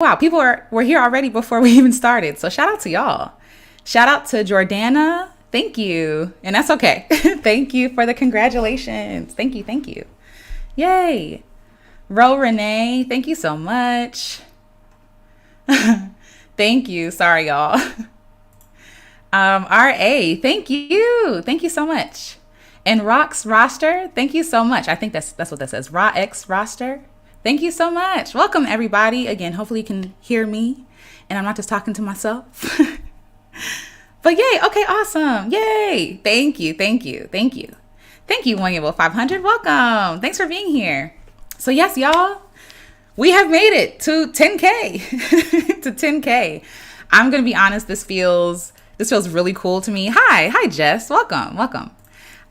Wow, people were here already before we even started. So shout out to y'all. Shout out to Jordana. Thank you. And that's okay. Thank you for the congratulations. Thank you. Thank you. Yay. Ro Renee, thank you so much. Thank you. Sorry, y'all. RA, thank you. Thank you so much. And Rox Roster, thank you so much. I think that's what that says. Rax Roster. Thank you so much. Welcome, everybody. Again, hopefully you can hear me and I'm not just talking to myself. But yay. Okay, awesome. Yay. Thank you. Thank you. Thank you. Thank you, Wongyable 500. Welcome. Thanks for being here. So yes, y'all, we have made it to 10K. To 10K. I'm going to be honest, this feels really cool to me. Hi, Jess. Welcome. Welcome.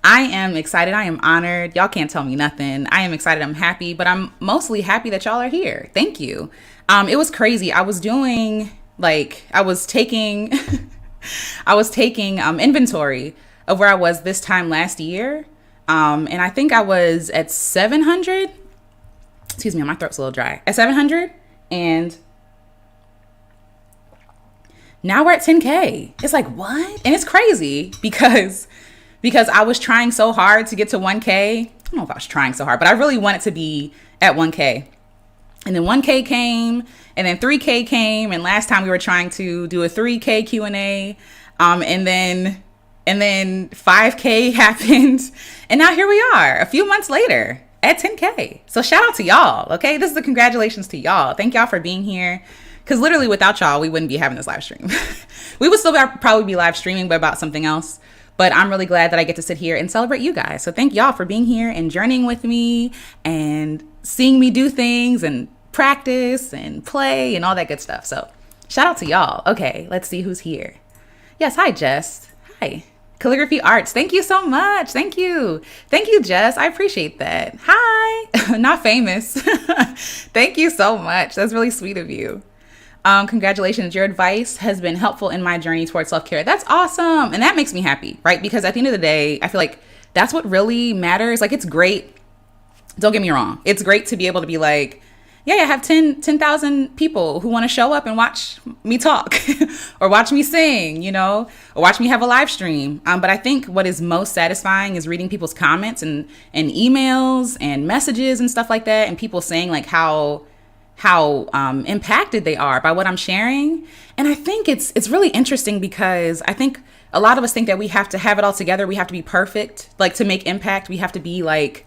I am excited. I am honored. Y'all can't tell me nothing. I am excited. I'm happy, but I'm mostly happy that y'all are here. Thank you. It was crazy. I was taking inventory of where I was this time last year. And I think I was at 700. Excuse me, my throat's a little dry. At 700. And now we're at 10K. It's like, what? And it's crazy because I was trying so hard to get to 1K. I don't know if I was trying so hard, but I really wanted to be at 1K. And then 1K came, and then 3K came, and last time we were trying to do a 3K Q&A, and then 5K happened, and now here we are, a few months later at 10K. So shout out to y'all, okay? This is the congratulations to y'all. Thank y'all for being here, because literally without y'all, we wouldn't be having this live stream. We would still probably be live streaming, but about something else. But I'm really glad that I get to sit here and celebrate you guys. So thank y'all for being here and journeying with me and seeing me do things and practice and play and all that good stuff. So shout out to y'all. Okay, let's see who's here. Yes, hi, Jess. Hi. Calligraphy Arts. Thank you so much. Thank you. Thank you, Jess. I appreciate that. Hi. Not famous. Thank you so much. That's really sweet of you. Congratulations. Your advice has been helpful in my journey towards self-care. That's awesome. And that makes me happy, right? Because at the end of the day, I feel like that's what really matters. Like, it's great. Don't get me wrong. It's great to be able to be like, yeah, I have 10,000 people who want to show up and watch me talk or watch me sing, or watch me have a live stream. But I think what is most satisfying is reading people's comments and emails and messages and stuff like that. And people saying like how impacted they are by what I'm sharing. And I think it's really interesting because I think a lot of us think that we have to have it all together. We have to be perfect, like to make impact. We have to be like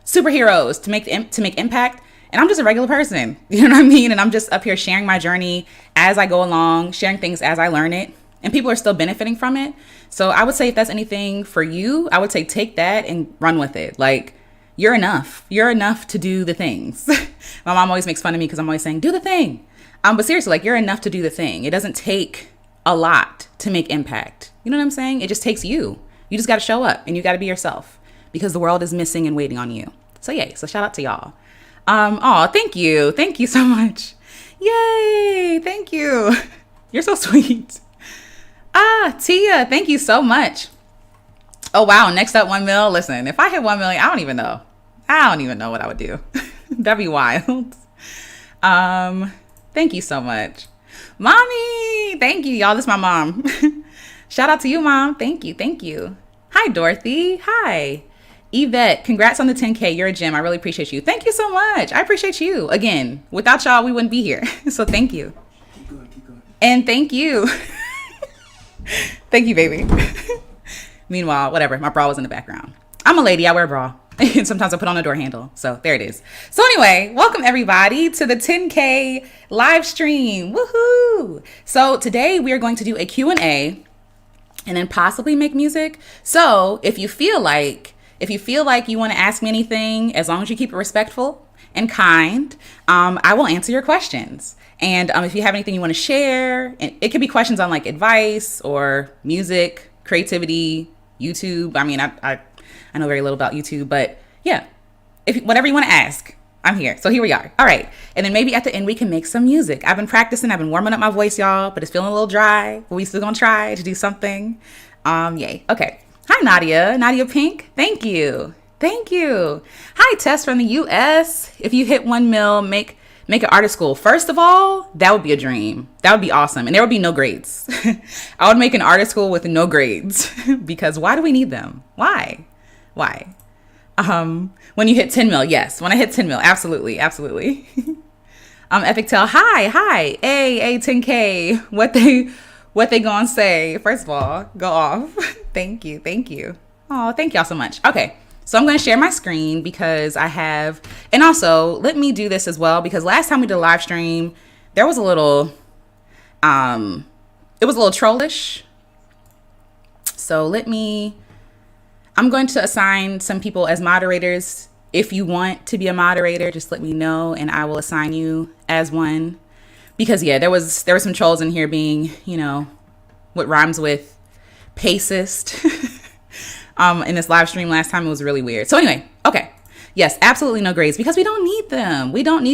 superheroes to make impact. And I'm just a regular person, you know what I mean? And I'm just up here sharing my journey as I go along, sharing things as I learn it. And people are still benefiting from it. So I would say if that's anything for you, I would say take that and run with it. Like, you're enough. You're enough to do the things. My mom always makes fun of me because I'm always saying, do the thing. But seriously, like, you're enough to do the thing. It doesn't take a lot to make impact. You know what I'm saying? It just takes you. You just got to show up and you got to be yourself because the world is missing and waiting on you. So yay. So shout out to y'all. Thank you. Thank you so much. Yay. Thank you. You're so sweet. Tia, thank you so much. Oh, wow. Next up, 1 mil. Listen, if I hit 1 million, I don't even know what I would do. That'd be wild. Thank you so much. Mommy. Thank you, y'all. This is my mom. Shout out to you, Mom. Thank you. Thank you. Hi, Dorothy. Hi. Yvette, congrats on the 10K. You're a gem. I really appreciate you. Thank you so much. I appreciate you. Again, without y'all, we wouldn't be here. So thank you. Keep going. And thank you. Thank you, baby. Meanwhile, whatever, my bra was in the background. I'm a lady, I wear a bra. And sometimes I put on a door handle. So there it is. So anyway, welcome everybody to the 10K live stream. Woohoo! So today we are going to do a Q&A and then possibly make music. So if you feel like you want to ask me anything, as long as you keep it respectful and kind, I will answer your questions. And if you have anything you want to share, and it could be questions on like advice or music, creativity, YouTube. I mean, I know very little about YouTube, but yeah, if whatever you want to ask, I'm here. So here we are. All right. And then maybe at the end we can make some music. I've been practicing. I've been warming up my voice, y'all, but it's feeling a little dry. But we still gonna try to do something. Yay. Okay. Hi, Nadia Pink. Thank you. Hi, Tess from the US. If you hit 1 mil, make make an artist school. First of all, that would be a dream. That would be awesome. And there would be no grades. I would make an artist school with no grades because why do we need them? Why? When you hit 10 mil, yes. When I hit 10 mil, absolutely. Epic Tell, hi, a 10K. What they gonna say? First of all, go off. Thank you. Oh, thank y'all so much. Okay, so I'm gonna share my screen because I have, and also let me do this as well because last time we did a live stream, there was a little, it was a little trollish. So I'm going to assign some people as moderators. If you want to be a moderator, just let me know and I will assign you as one. Because there were some trolls in here being, what rhymes with pacist. In this live stream last time, it was really weird. So anyway, okay. Yes, absolutely no grades because we don't need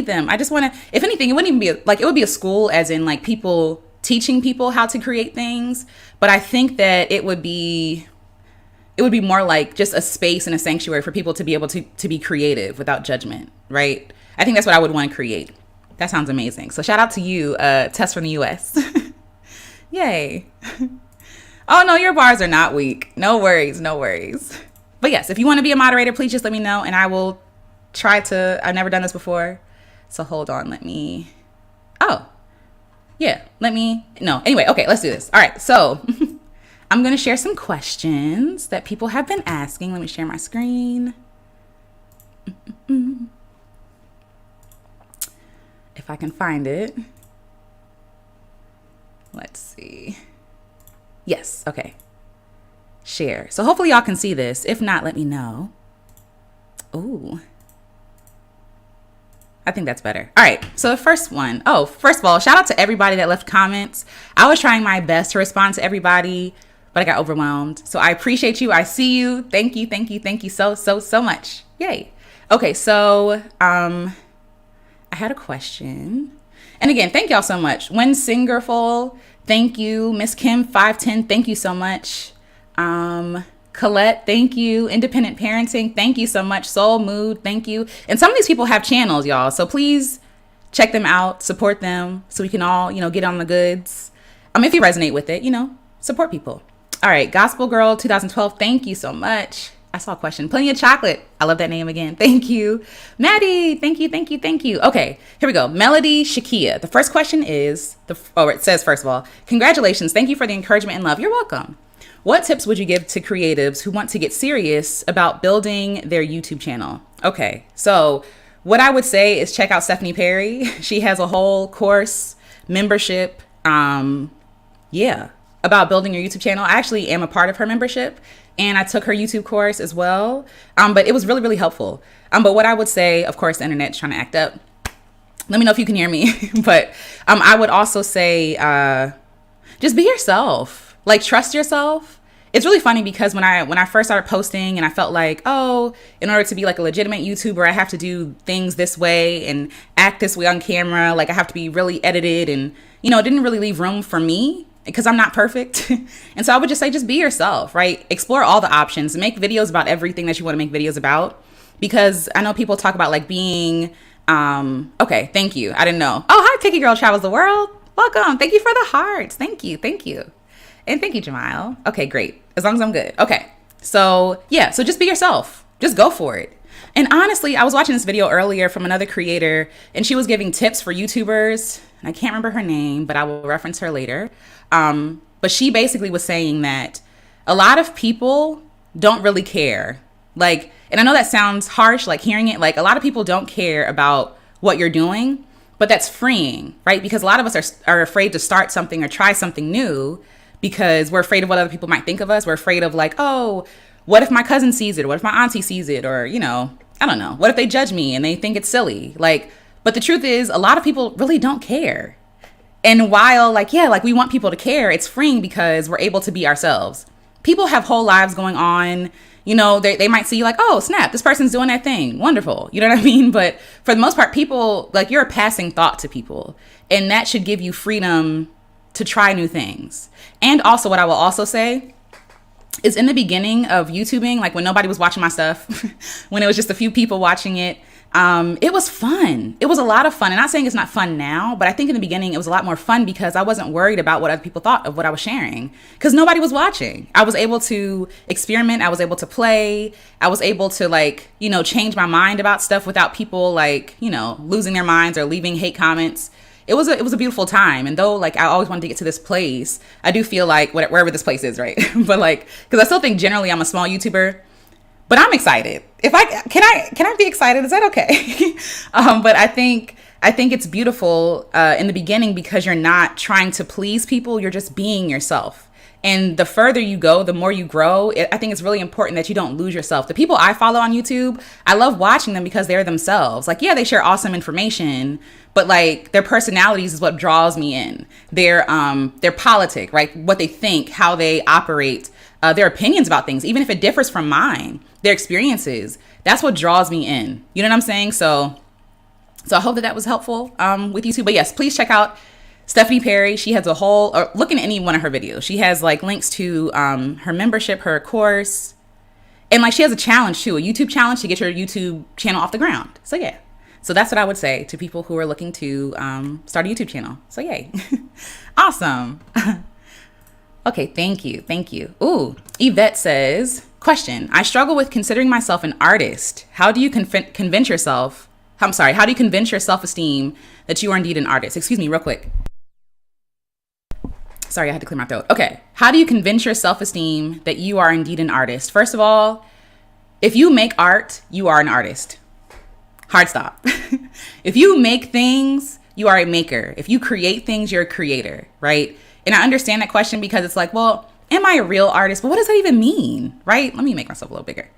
them. I just want to, if anything, it wouldn't even be it would be a school as in like people teaching people how to create things. But I think that it would be more like just a space and a sanctuary for people to be able to be creative without judgment, right? I think that's what I would want to create. That sounds amazing. So shout out to you, Tess from the US. Yay. Oh, no, your bars are not weak. No worries. But yes, if you want to be a moderator, please just let me know and I will try to. I've never done this before. So hold on. Anyway, okay, let's do this. All right, so I'm going to share some questions that people have been asking. Let me share my screen. If I can find it. Let's see. Yes, okay. Share. So hopefully y'all can see this. If not, let me know. Ooh. I think that's better. All right, so the first one. Oh, first of all, shout out to everybody that left comments. I was trying my best to respond to everybody, but I got overwhelmed. So I appreciate you. I see you. Thank you so much. Yay. Okay, so I had a question. And again, thank y'all so much. When Singerful, thank you. Miss Kim 510, thank you so much. Colette, thank you. Independent Parenting, thank you so much. Soul Mood, thank you. And some of these people have channels, y'all. So please check them out, support them so we can all, get on the goods. If you resonate with it, support people. All right, Gospel Girl 2012, thank you so much. I saw a question. Plenty of Chocolate. I love that name again. Thank you. Maddie, thank you. Okay, here we go. Melody Shakia. The first question is, it says, first of all, congratulations. Thank you for the encouragement and love. You're welcome. What tips would you give to creatives who want to get serious about building their YouTube channel? Okay, so what I would say is check out Stephanie Perry. She has a whole course, membership, about building your YouTube channel. I actually am a part of her membership and I took her YouTube course as well. But it was really, really helpful. But what I would say, of course, the internet's trying to act up. Let me know if you can hear me. But I would also say, just be yourself. Like, trust yourself. It's really funny because when I first started posting and I felt like, in order to be like a legitimate YouTuber, I have to do things this way and act this way on camera. Like I have to be really edited and, it didn't really leave room for me because I'm not perfect. And so I would just say, just be yourself, right? Explore all the options, make videos about everything that you want to make videos about. Because I know people talk about like being, okay, thank you. I didn't know. Oh, hi, Picky Girl Travels the World. Welcome. Thank you for the hearts. Thank you. And thank you, Jamile. Okay, great. As long as I'm good. Okay. So just be yourself. Just go for it. And honestly, I was watching this video earlier from another creator and she was giving tips for YouTubers. And I can't remember her name, but I will reference her later. But she basically was saying that a lot of people don't really care. Like, and I know that sounds harsh, like hearing it, like a lot of people don't care about what you're doing, but that's freeing, right? Because a lot of us are afraid to start something or try something new because we're afraid of what other people might think of us. We're afraid of like, what if my cousin sees it? Or what if my auntie sees it? Or, I don't know. What if they judge me and they think it's silly? Like, but the truth is a lot of people really don't care. And while we want people to care, it's freeing because we're able to be ourselves. People have whole lives going on. They might see you like, oh, snap, this person's doing that thing. Wonderful. You know what I mean? But for the most part, people, like, you're a passing thought to people. And that should give you freedom to try new things. And also what I will also say is in the beginning of YouTubing, like when nobody was watching my stuff, when it was just a few people watching it, It was fun. It was a lot of fun. And not saying it's not fun now, but I think in the beginning it was a lot more fun because I wasn't worried about what other people thought of what I was sharing because nobody was watching. I was able to experiment. I was able to play. I was able to like, change my mind about stuff without people like, losing their minds or leaving hate comments. It was a beautiful time. And though like I always wanted to get to this place, I do feel like wherever this place is, right? But like, because I still think generally I'm a small YouTuber. But I'm excited. Can I be excited? Is that okay? But I think it's beautiful in the beginning because you're not trying to please people. You're just being yourself. And the further you go, the more you grow. I think it's really important that you don't lose yourself. The people I follow on YouTube, I love watching them because they're themselves. Like, yeah, they share awesome information, but like their personalities is what draws me in. Their politic, right? What they think, how they operate, their opinions about things, even if it differs from mine. Their experiences, that's what draws me in. You know what I'm saying? So I hope that was helpful with you too. But yes, please check out Stephanie Perry. She has or look in any one of her videos. She has like links to her membership, her course. And like she has a challenge too, a YouTube challenge to get your YouTube channel off the ground. So yeah. So that's what I would say to people who are looking to start a YouTube channel. So yay. Awesome. Okay, thank you. Ooh, Yvette says, question, I struggle with considering myself an artist. How do you convince your self-esteem that you are indeed an artist? Excuse me, real quick. Sorry, I had to clear my throat. Okay, how do you convince your self-esteem that you are indeed an artist? First of all, if you make art, you are an artist. Hard stop. If you make things, you are a maker. If you create things, you're a creator, right? And I understand that question because it's like, well, am I a real artist? But what does that even mean, right? Let me make myself a little bigger.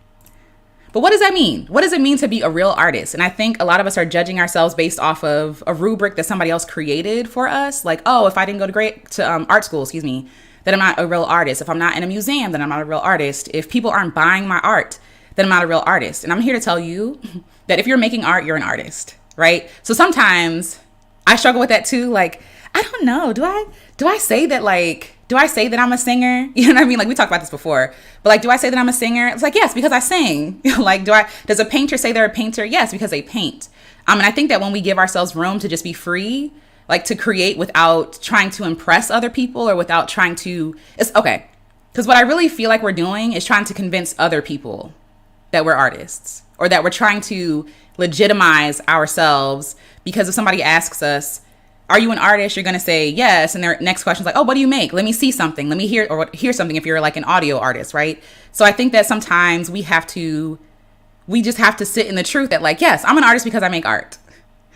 But what does that mean? What does it mean to be a real artist? And I think a lot of us are judging ourselves based off of a rubric that somebody else created for us. Like, oh, if I didn't go to art school, then I'm not a real artist. If I'm not in a museum, then I'm not a real artist. If people aren't buying my art, then I'm not a real artist. And I'm here to tell you that if you're making art, you're an artist, right? So sometimes I struggle with that too. Like, I don't know. Do I say that I'm a singer? You know what I mean? Like we talked about this before, but like, do I say that I'm a singer? It's like, yes, because I sing. Like, does a painter say they're a painter? Yes, because they paint. And I think that when we give ourselves room to just be free, like to create without trying to impress other people or without trying to, it's okay. Because what I really feel like we're doing is trying to convince other people that we're artists or that we're trying to legitimize ourselves. Because if somebody asks us, are you an artist? You're going to say yes. And their next question is like, oh, what do you make? Let me see something. Let me hear something if you're like an audio artist, right? So I think that sometimes we just have to sit in the truth that like, yes, I'm an artist because I make art.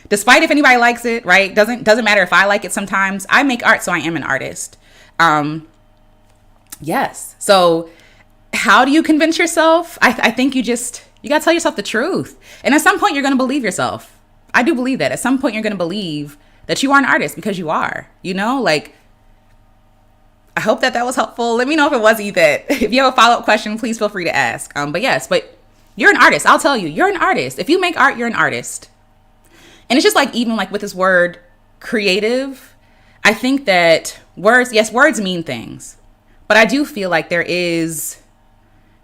Despite if anybody likes it, right? Doesn't matter if I like it sometimes. I make art, so I am an artist. Yes. So how do you convince yourself? I think you got to tell yourself the truth. And at some point, you're going to believe yourself. I do believe that. At some point, you're going to believe that you are an artist because you are, like, I hope that was helpful. Let me know if it was either. If you have a follow-up question, please feel free to ask. But you're an artist. I'll tell you, you're an artist. If you make art, you're an artist. And it's just like, even like with this word creative, I think that words mean things, but I do feel like there is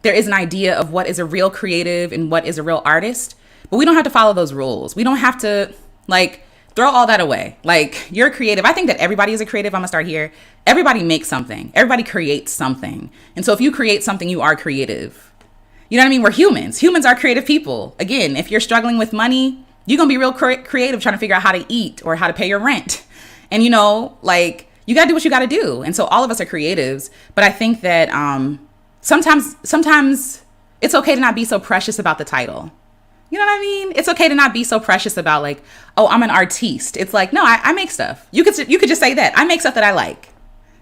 an idea of what is a real creative and what is a real artist, but we don't have to follow those rules. We don't have to like throw all that away. Like, you're creative. I think that everybody is a creative. I'm gonna start here. Everybody makes something. Everybody creates something. And so if you create something, you are creative. You know what I mean? We're humans. Humans are creative people. Again, if you're struggling with money, you're gonna be real creative trying to figure out how to eat or how to pay your rent. And like, you gotta do what you gotta do. And so all of us are creatives. But I think that sometimes it's okay to not be so precious about the title. You know what I mean? It's okay to not be so precious about like, oh, I'm an artiste. It's like, no, I make stuff. You could just say that. I make stuff that I like.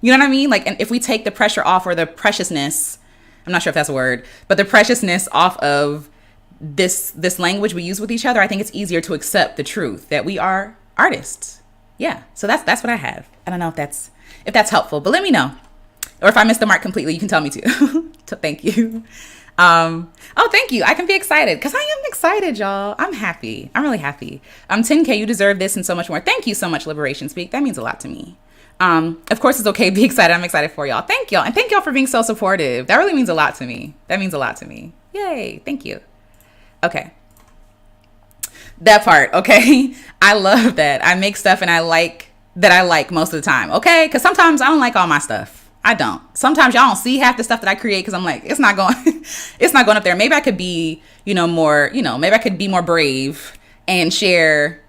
You know what I mean? Like, and if we take the pressure off, or the preciousness, I'm not sure if that's a word, but the preciousness off of this language we use with each other, I think it's easier to accept the truth that we are artists. Yeah. So that's what I have. I don't know if that's helpful, but let me know. Or if I missed the mark completely, you can tell me too. So thank you. Thank you. I can be excited because I am excited, y'all. I'm happy. I'm really happy. 10K, you deserve this and so much more. Thank you so much, Liberation Speak. That means a lot to me. Of course, it's okay to be excited. I'm excited for y'all. Thank y'all. And thank y'all for being so supportive. That really means a lot to me. Yay. Thank you. Okay. That part, okay? I love that. I make stuff and I like most of the time, okay? Because sometimes I don't like all my stuff. I don't. Sometimes y'all don't see half the stuff that I create because I'm like, it's not going, it's not going up there. Maybe I could be, more, maybe I could be more brave and share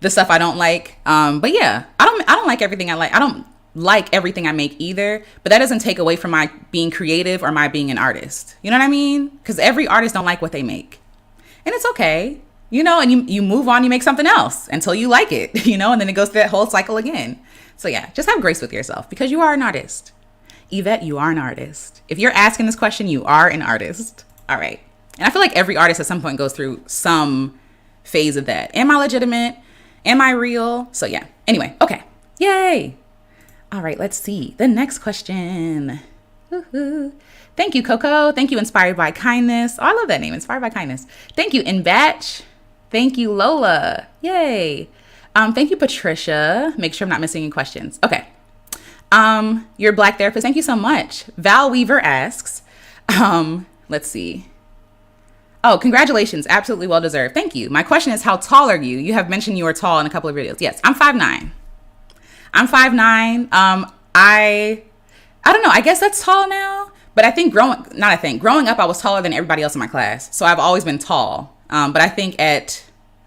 the stuff I don't like. But yeah, I don't like everything I like. I don't like everything I make either, but that doesn't take away from my being creative or my being an artist. You know what I mean? Because every artist don't like what they make, and it's okay. And you move on, you make something else until you like it, and then it goes through that whole cycle again. So yeah, just have grace with yourself because you are an artist. Yvette, you are an artist. If you're asking this question, you are an artist. All right. And I feel like every artist at some point goes through some phase of that. Am I legitimate? Am I real? So yeah. Anyway, okay. Yay. All right, let's see. The next question. Woo-hoo. Thank you, Coco. Thank you, Inspired by Kindness. Oh, I love that name, Inspired by Kindness. Thank you, In Batch. Thank you, Lola. Yay. Thank you, Patricia. Make sure I'm not missing any questions. Okay. You're a Black therapist. Thank you so much. Val Weaver asks, let's see. Oh, congratulations. Absolutely well deserved. Thank you. My question is, how tall are you? You have mentioned you are tall in a couple of videos. Yes, I'm 5'9". I'm 5'9". I don't know. I guess that's tall now. But I think growing up, I was taller than everybody else in my class. So I've always been tall. But I think at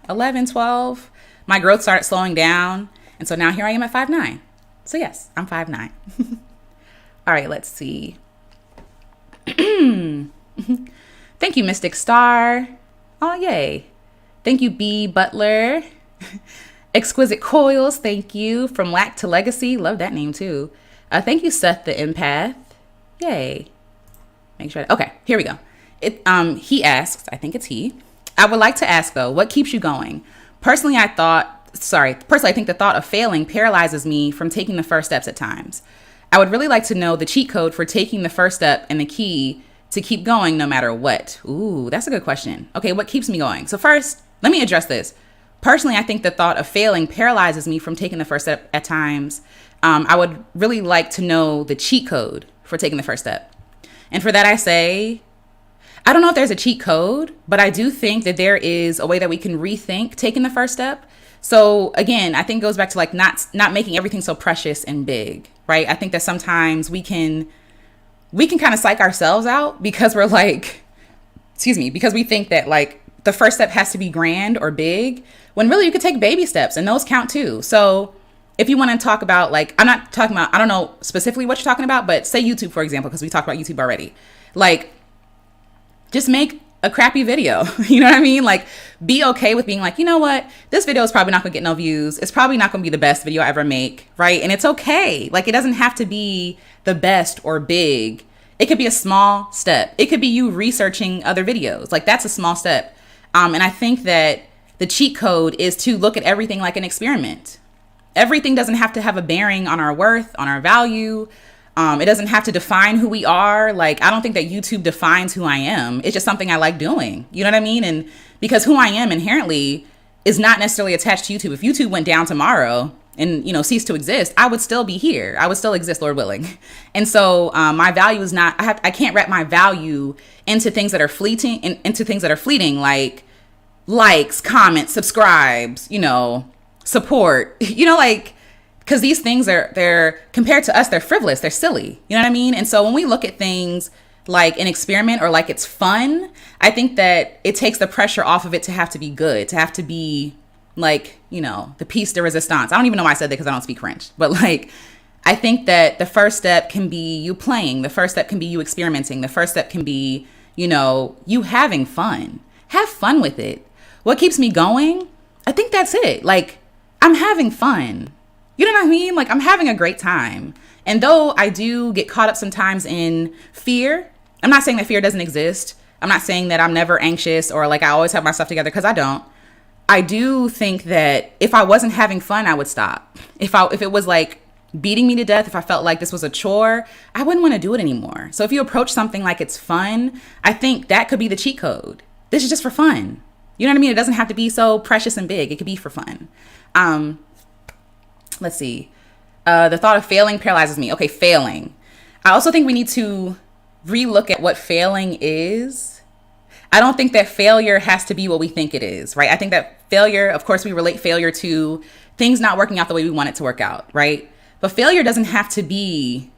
11, 12, my growth started slowing down. And so now here I am at 5'9". So yes, I'm 5'9". All right, let's see. Thank you, Mystic Star. Oh, yay. Thank you, B. Butler. Exquisite Coils, thank you. From Lack to Legacy, love that name too. Thank you, Seth the Empath. Yay. Make sure. Okay, here we go. He asks, I think it's he. I would like to ask though, what keeps you going? Personally, I think the thought of failing paralyzes me from taking the first steps at times. I would really like to know the cheat code for taking the first step and the key to keep going no matter what. Ooh, that's a good question. Okay, what keeps me going? So first, let me address this. Personally, I think the thought of failing paralyzes me from taking the first step at times. I would really like to know the cheat code for taking the first step. And for that, I say, I don't know if there's a cheat code, but I do think that there is a way that we can rethink taking the first step. So again, I think it goes back to like not making everything so precious and big, right? I think that sometimes we can kind of psych ourselves out because we're like, because we think that like the first step has to be grand or big, when really you could take baby steps and those count too. So if you want to talk about like, I don't know specifically what you're talking about, but say YouTube, for example, because we talked about YouTube already. Like, just make a crappy video. You know what I mean? Like, be okay with being like, you know what? This video is probably not gonna get no views. It's probably not gonna be the best video I ever make, right? And it's okay. Like, it doesn't have to be the best or big. It could be a small step. It could be you researching other videos. Like, that's a small step. And I think that the cheat code is to look at everything like an experiment. Everything doesn't have to have a bearing on our worth, on our value. It doesn't have to define who we are. Like, I don't think that YouTube defines who I am. It's just something I like doing. You know what I mean? And because who I am inherently is not necessarily attached to YouTube. If YouTube went down tomorrow and, ceased to exist, I would still be here. I would still exist, Lord willing. And so my value is not, I can't wrap my value into things that are fleeting, like likes, comments, subscribes, support, because these things they're compared to us, they're frivolous, they're silly. You know what I mean? And so when we look at things like an experiment or like it's fun, I think that it takes the pressure off of it to have to be good, to have to be like, the piece de resistance. I don't even know why I said that because I don't speak French, but like, I think that the first step can be you playing. The first step can be you experimenting. The first step can be, you having fun. Have fun with it. What keeps me going? I think that's it. Like, I'm having fun. You know what I mean? Like, I'm having a great time. And though I do get caught up sometimes in fear, I'm not saying that fear doesn't exist. I'm not saying that I'm never anxious or like I always have my stuff together, because I don't. I do think that if I wasn't having fun, I would stop. If it was like beating me to death, if I felt like this was a chore, I wouldn't want to do it anymore. So if you approach something like it's fun, I think that could be the cheat code. This is just for fun. You know what I mean? It doesn't have to be so precious and big. It could be for fun. Let's see. The thought of failing paralyzes me. Okay, failing. I also think we need to relook at what failing is. I don't think that failure has to be what we think it is, right? I think that failure, of course, we relate failure to things not working out the way we want it to work out, right? But failure doesn't have to be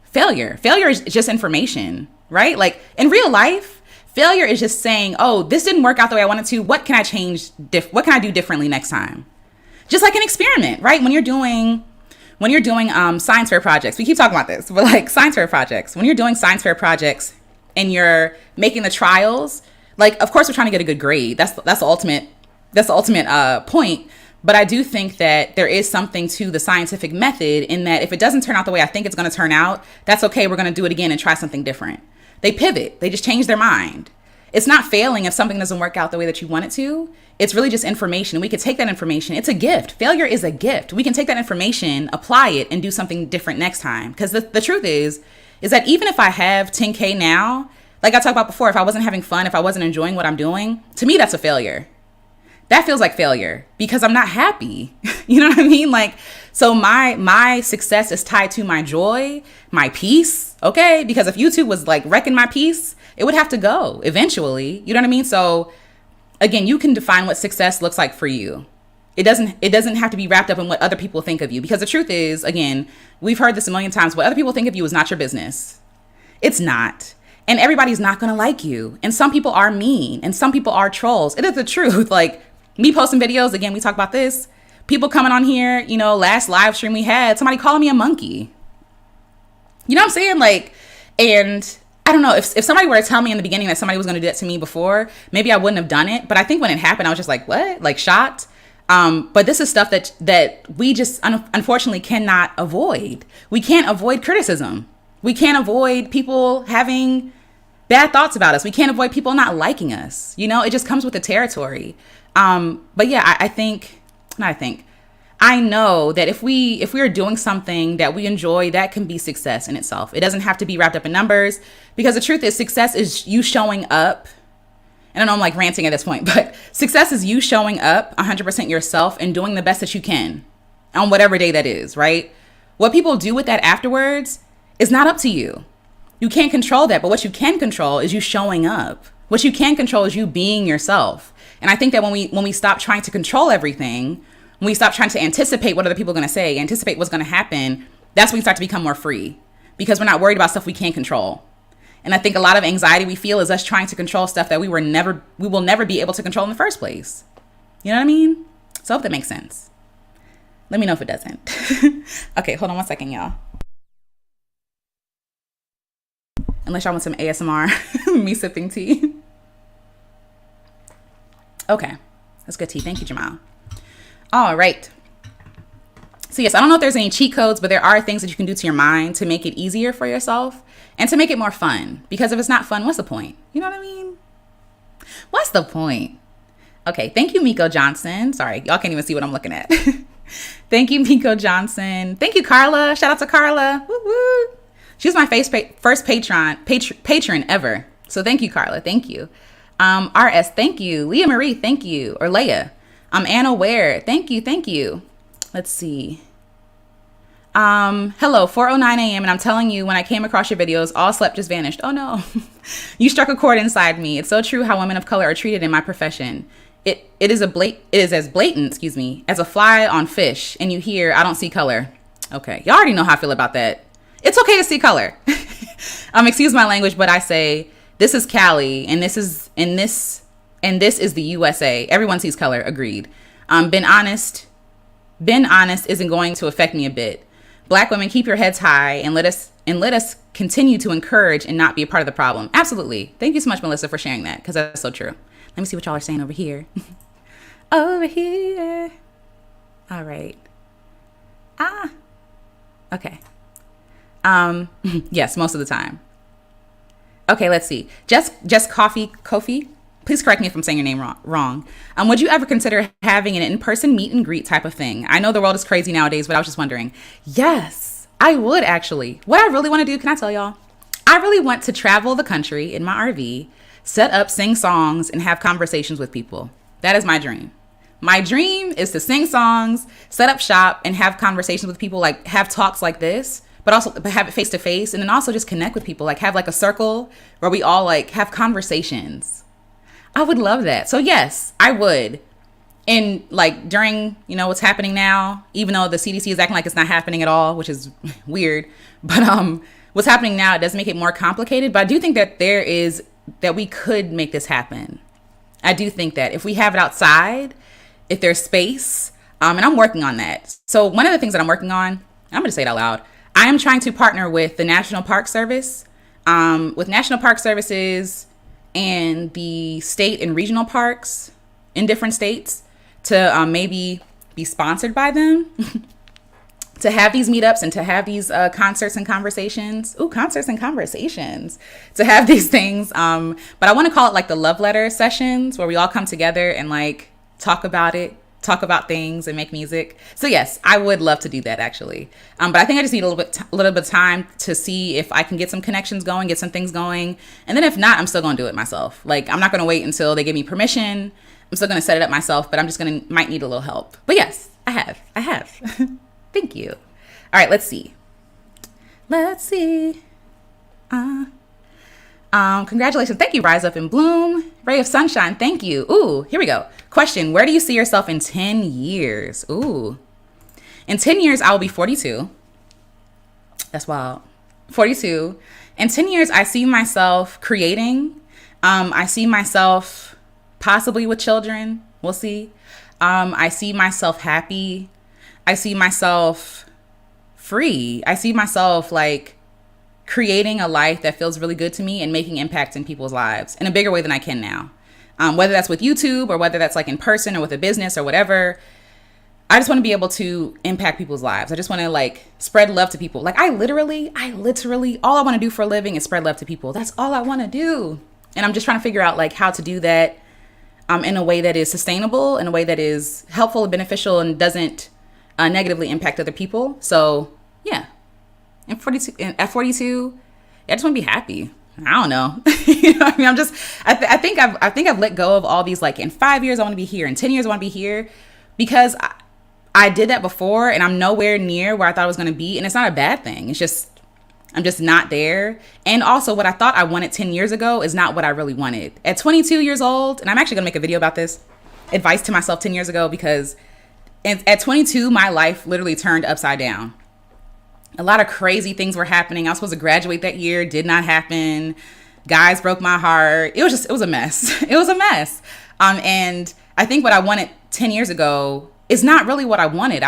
failure. Failure is just information, right? Like in real life, failure is just saying, oh, this didn't work out the way I wanted to. What can I change? What can I do differently next time? Just like an experiment, right? When you're doing science fair projects, we keep talking about this, but like science fair projects, when you're doing science fair projects and you're making the trials, like, of course we're trying to get a good grade. That's the ultimate point. But I do think that there is something to the scientific method in that if it doesn't turn out the way I think it's going to turn out, that's okay. We're going to do it again and try something different. They pivot. They just change their mind. It's not failing if something doesn't work out the way that you want it to. It's really just information. We could take that information. It's a gift. Failure is a gift. We can take that information, apply it, and do something different next time. Because the truth is that even if I have 10K now, like I talked about before, if I wasn't having fun, if I wasn't enjoying what I'm doing, to me, that's a failure. That feels like failure because I'm not happy. You know what I mean? Like, so my success is tied to my joy, my peace. Okay. Because if YouTube was like wrecking my peace, it would have to go eventually. You know what I mean? So again, you can define what success looks like for you. It doesn't have to be wrapped up in what other people think of you, because the truth is, again, we've heard this a million times. What other people think of you is not your business. It's not. And everybody's not going to like you. And some people are mean and some people are trolls. It is the truth. Like, me posting videos, again, we talk about this. People coming on here, last live stream we had, somebody calling me a monkey. You know what I'm saying? Like, and I don't know, if somebody were to tell me in the beginning that somebody was going to do that to me before, maybe I wouldn't have done it. But I think when it happened, I was just like, what? Like, shocked. But this is stuff that we just unfortunately cannot avoid. We can't avoid criticism. We can't avoid people having bad thoughts about us. We can't avoid people not liking us. It just comes with the territory. But yeah, I know that if we are doing something that we enjoy, that can be success in itself. It doesn't have to be wrapped up in numbers, because the truth is, success is you showing up. And I know I'm like ranting at this point, but success is you showing up 100% yourself and doing the best that you can on whatever day that is, right? What people do with that afterwards is not up to you. You can't control that, but what you can control is you showing up. What you can control is you being yourself. And I think that when we stop trying to control everything, when we stop trying to anticipate what other people are going to say, anticipate what's going to happen, that's when we start to become more free, because we're not worried about stuff we can't control. And I think a lot of anxiety we feel is us trying to control stuff that we will never be able to control in the first place. You know what I mean? So I hope that makes sense. Let me know if it doesn't. Okay, hold on one second, y'all. Unless y'all want some ASMR, me sipping tea. Okay, that's good tea. Thank you, Jamal. All right. So yes, I don't know if there's any cheat codes, but there are things that you can do to your mind to make it easier for yourself and to make it more fun. Because if it's not fun, what's the point? You know what I mean? What's the point? Okay, thank you, Miko Johnson. Sorry, y'all can't even see what I'm looking at. Thank you, Miko Johnson. Thank you, Carla. Shout out to Carla. Woo woo. She was my first patron ever. So thank you, Carla. Thank you. RS, thank you. Leah Marie, thank you. Or Leia. Anna Ware, thank you. Thank you. Let's see. Hello, 4:09 a.m. and I'm telling you, when I came across your videos, all slept just vanished. Oh no. You struck a chord inside me. It's so true how women of color are treated in my profession. It is as blatant, as a fly on fish, and you hear, I don't see color. Okay. Y'all already know how I feel about that. It's okay to see color. Excuse my language, but I say, this is Cali, and this is the USA. Everyone sees color. Agreed. Been honest isn't going to affect me a bit. Black women, keep your heads high and let us continue to encourage and not be a part of the problem. Absolutely. Thank you so much, Melissa, for sharing that, because that's so true. Let me see what y'all are saying over here. Over here. All right. Okay. Yes, most of the time. Okay, let's see. Just Kofi. Please correct me if I'm saying your name wrong. Would you ever consider having an in-person meet and greet type of thing? I know the world is crazy nowadays, but I was just wondering. Yes, I would actually. What I really want to do, can I tell y'all? I really want to travel the country in my RV, set up, sing songs, and have conversations with people. That is my dream. My dream is to sing songs, set up shop, and have conversations with people, like have talks like this, but also have it face to face, and then also just connect with people, like have like a circle where we all like have conversations. I would love that. So yes, I would. And like during, what's happening now, even though the CDC is acting like it's not happening at all, which is weird, but what's happening now, it does make it more complicated. But I do think that that we could make this happen. I do think that if we have it outside, if there's space, and I'm working on that. So one of the things that I'm working on, I'm going to say it out loud. I am trying to partner with the National Park Service, with National Park Services and the state and regional parks in different states to maybe be sponsored by them to have these meetups and to have these concerts and conversations. Ooh, concerts and conversations. To have these things. But I want to call it like the love letter sessions where we all come together and like talk about things and make music. So yes, I would love to do that actually. But I think I just need a little bit of time to see if I can get some connections going, get some things going. And then if not, I'm still going to do it myself. Like I'm not going to wait until they give me permission. I'm still going to set it up myself, but I'm just might need a little help. But yes, I have. Thank you. All right, let's see. Congratulations. Thank you, Rise Up and Bloom. Ray of Sunshine. Thank you. Ooh, here we go. Question. Where do you see yourself in 10 years? Ooh. In 10 years, I will be 42. That's wild. 42. In 10 years, I see myself creating. I see myself possibly with children. We'll see. I see myself happy. I see myself free. I see myself like creating a life that feels really good to me and making impact in people's lives in a bigger way than I can now. Whether that's with YouTube or whether that's like in person or with a business or whatever. I just want to be able to impact people's lives. I just want to like spread love to people. Like I literally, all I want to do for a living is spread love to people. That's all I want to do. And I'm just trying to figure out like how to do that in a way that is sustainable, in a way that is helpful and beneficial and doesn't negatively impact other people. So yeah, at 42, I just want to be happy. I don't know. I mean, I think I've let go of all these, like in 5 years, I want to be here. In 10 years, I want to be here because I did that before and I'm nowhere near where I thought I was going to be. And it's not a bad thing. It's just, I'm just not there. And also what I thought I wanted 10 years ago is not what I really wanted. At 22 years old, and I'm actually going to make a video about this, advice to myself 10 years ago, because at 22, my life literally turned upside down. A lot of crazy things were happening. I was supposed to graduate that year. Did not happen. Guys broke my heart. It was a mess. It was a mess. And I think what I wanted 10 years ago is not really what I wanted.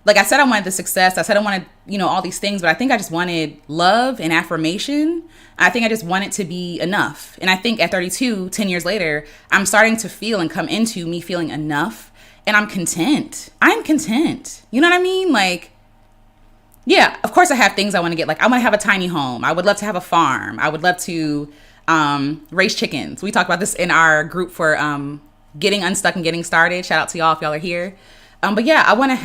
Like I said, I wanted the success. I said I wanted, all these things, but I think I just wanted love and affirmation. I think I just wanted to be enough. And I think at 32, 10 years later, I'm starting to feel and come into me feeling enough. And I'm content. I'm content. You know what I mean? Like, yeah, of course I have things I want to get. Like I want to have a tiny home. I would love to have a farm. I would love to raise chickens. We talked about this in our group for getting unstuck and getting started. Shout out to y'all if y'all are here. But yeah, I want to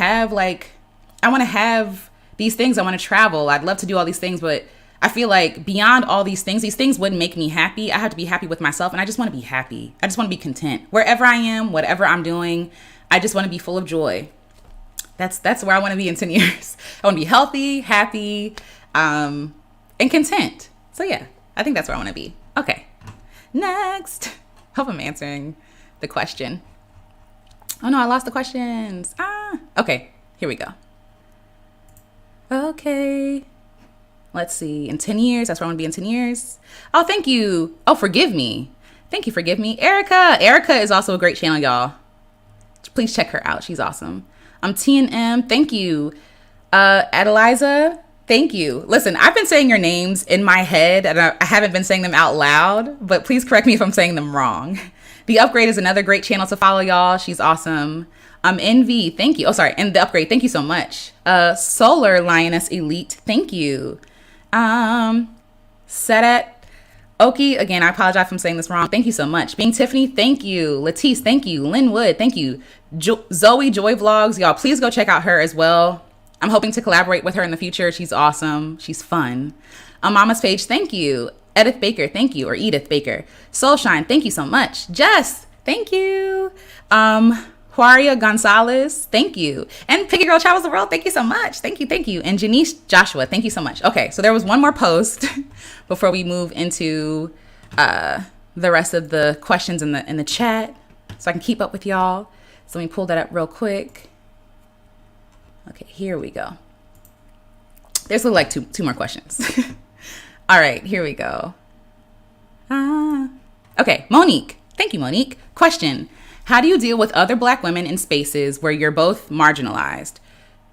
have these things. I want to travel. I'd love to do all these things, but I feel like beyond all these things wouldn't make me happy. I have to be happy with myself, and I just want to be happy. I just want to be content. Wherever I am, whatever I'm doing, I just want to be full of joy. That's where I want to be in 10 years. I want to be healthy, happy, and content. So yeah, I think that's where I want to be. Okay, next. Hope I'm answering the question. Oh no, I lost the questions. Okay, here we go. Okay, let's see. In 10 years, that's where I want to be in 10 years. Oh, thank you. Oh, forgive me. Thank you, forgive me. Erica is also a great channel, y'all. Please check her out. She's awesome. TNM, thank you. Adeliza, thank you. Listen, I've been saying your names in my head and I haven't been saying them out loud, but please correct me if I'm saying them wrong. The Upgrade is another great channel to follow, y'all. She's awesome. NV, thank you. Oh, sorry. And The Upgrade, thank you so much. Solar Lioness Elite, thank you. Sedat Oki, again, I apologize if I'm saying this wrong. Thank you so much. Being Tiffany, thank you. Latisse, thank you. Lynn Wood, thank you. Zoe Joy Vlogs, y'all, please go check out her as well. I'm hoping to collaborate with her in the future. She's awesome. She's fun. Mama's Page, thank you. Edith Baker, thank you. Or Edith Baker. Soulshine, thank you so much. Jess, thank you. Juaria Gonzalez, thank you. And Piggy Girl Travels the World, thank you so much. Thank you. And Janice Joshua, thank you so much. Okay, so there was one more post before we move into the rest of the questions in the chat so I can keep up with y'all. So let me pull that up real quick. Okay, here we go. There's like two more questions. All right, here we go. Okay, Monique. Thank you, Monique. Question: how do you deal with other Black women in spaces where you're both marginalized?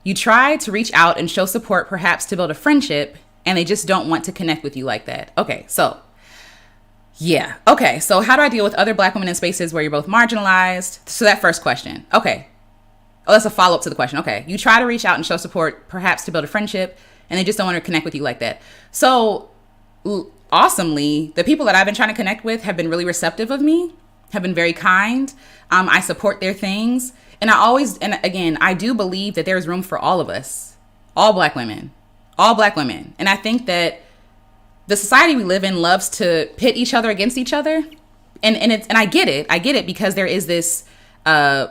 You try to reach out and show support, perhaps to build a friendship, and they just don't want to connect with you like that. Okay, so yeah. Okay, so how do I deal with other Black women in spaces where you're both marginalized? So that first question. Okay. Oh, that's a follow-up to the question. Okay. You try to reach out and show support, perhaps to build a friendship, and they just don't want to connect with you like that. So awesomely, the people that I've been trying to connect with have been really receptive of me, have been very kind. I support their things. And I do believe that there's room for all of us, all Black women. And I think that the society we live in loves to pit each other against each other. And I get it because there is this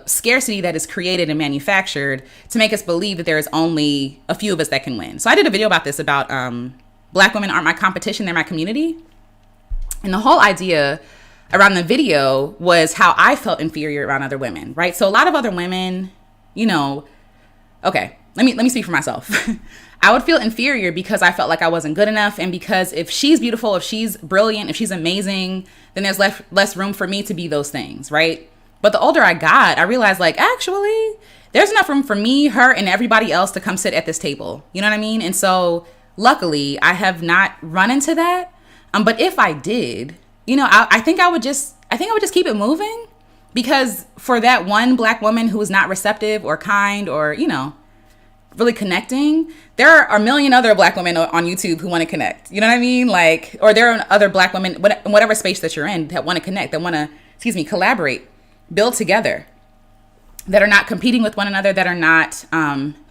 scarcity that is created and manufactured to make us believe that there is only a few of us that can win. So I did a video about this, about Black women aren't my competition, they're my community. And the whole idea around the video was how I felt inferior around other women, right? So a lot of other women, okay, let me speak for myself. I would feel inferior because I felt like I wasn't good enough, and because if she's beautiful, if she's brilliant, if she's amazing, then there's less room for me to be those things, right? But the older I got, I realized, like, actually, there's enough room for me, her, and everybody else to come sit at this table. You know what I mean? And so, luckily, I have not run into that. But if I did, I think I would just keep it moving, because for that one Black woman who is not receptive or kind or, really connecting, there are a million other Black women on YouTube who want to connect. You know what I mean? Like, or there are other Black women in whatever space that you're in that want to connect, that want to, collaborate, build together, that are not competing with one another, that are not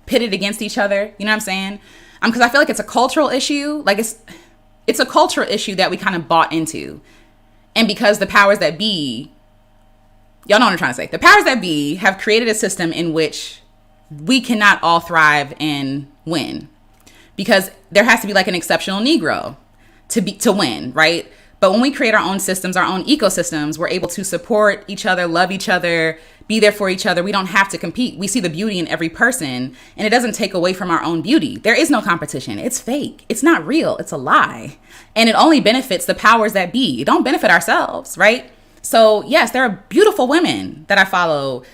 pitted against each other. You know what I'm saying? Because I feel like it's a cultural issue. Like, it's a cultural issue that we kind of bought into. And because the powers that be, y'all know what I'm trying to say. The powers that be have created a system in which we cannot all thrive and win, because there has to be like an exceptional Negro to win, right? But when we create our own systems, our own ecosystems, we're able to support each other, love each other, be there for each other. We don't have to compete. We see the beauty in every person, and it doesn't take away from our own beauty. There is no competition. It's fake. It's not real. It's a lie. And it only benefits the powers that be. It don't benefit ourselves, right? So yes, there are beautiful women that I follow,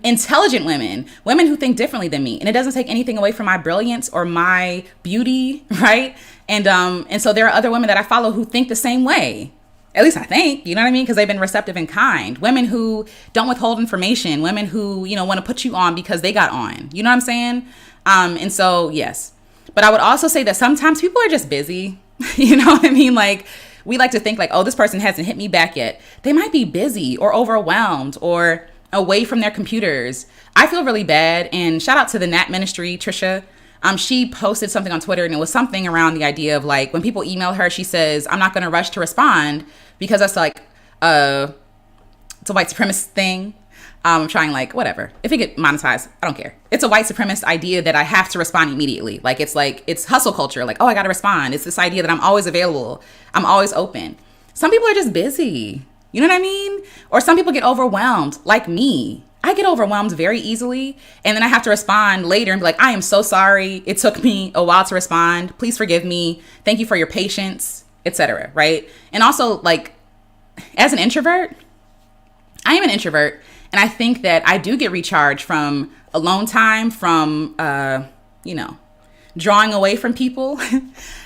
intelligent women who think differently than me. And it doesn't take anything away from my brilliance or my beauty, right? And so there are other women that I follow who think the same way. At least I think, you know what I mean? Because they've been receptive and kind. Women who don't withhold information. Women who, want to put you on because they got on. You know what I'm saying? And so, yes. But I would also say that sometimes people are just busy. You know what I mean? Like, we like to think like, oh, this person hasn't hit me back yet. They might be busy or overwhelmed or away from their computers. I feel really bad. And shout out to the Nat Ministry, Trisha. She posted something on Twitter, and it was something around the idea of like, when people email her, she says, I'm not going to rush to respond because that's like, it's a white supremacist thing. I'm trying, like, whatever. If it get monetized, I don't care. It's a white supremacist idea that I have to respond immediately. Like, it's hustle culture. Like, oh, I got to respond. It's this idea that I'm always available. I'm always open. Some people are just busy. You know what I mean? Or some people get overwhelmed, like me. I get overwhelmed very easily, and then I have to respond later and be like, I am so sorry. It took me a while to respond. Please forgive me. Thank you for your patience, etc. Right? And also, like, as an introvert, I am an introvert, and I think that I do get recharged from alone time, from, drawing away from people.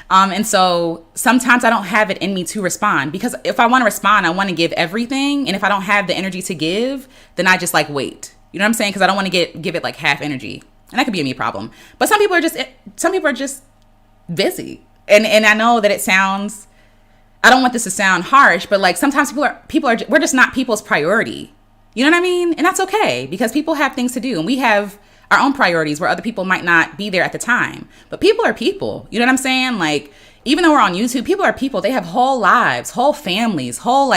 And so sometimes I don't have it in me to respond, because if I want to respond, I want to give everything. And if I don't have the energy to give, then I just like wait. You know what I'm saying? Because I don't want to give it like half energy. And that could be a me problem. But some people are just busy. And I know that it sounds, I don't want this to sound harsh, but like sometimes we're just not people's priority. You know what I mean? And that's okay, because people have things to do, and we have our own priorities where other people might not be there at the time. But people are people. You know what I'm saying? Like, even though we're on YouTube, people are people. They have whole lives, whole families, whole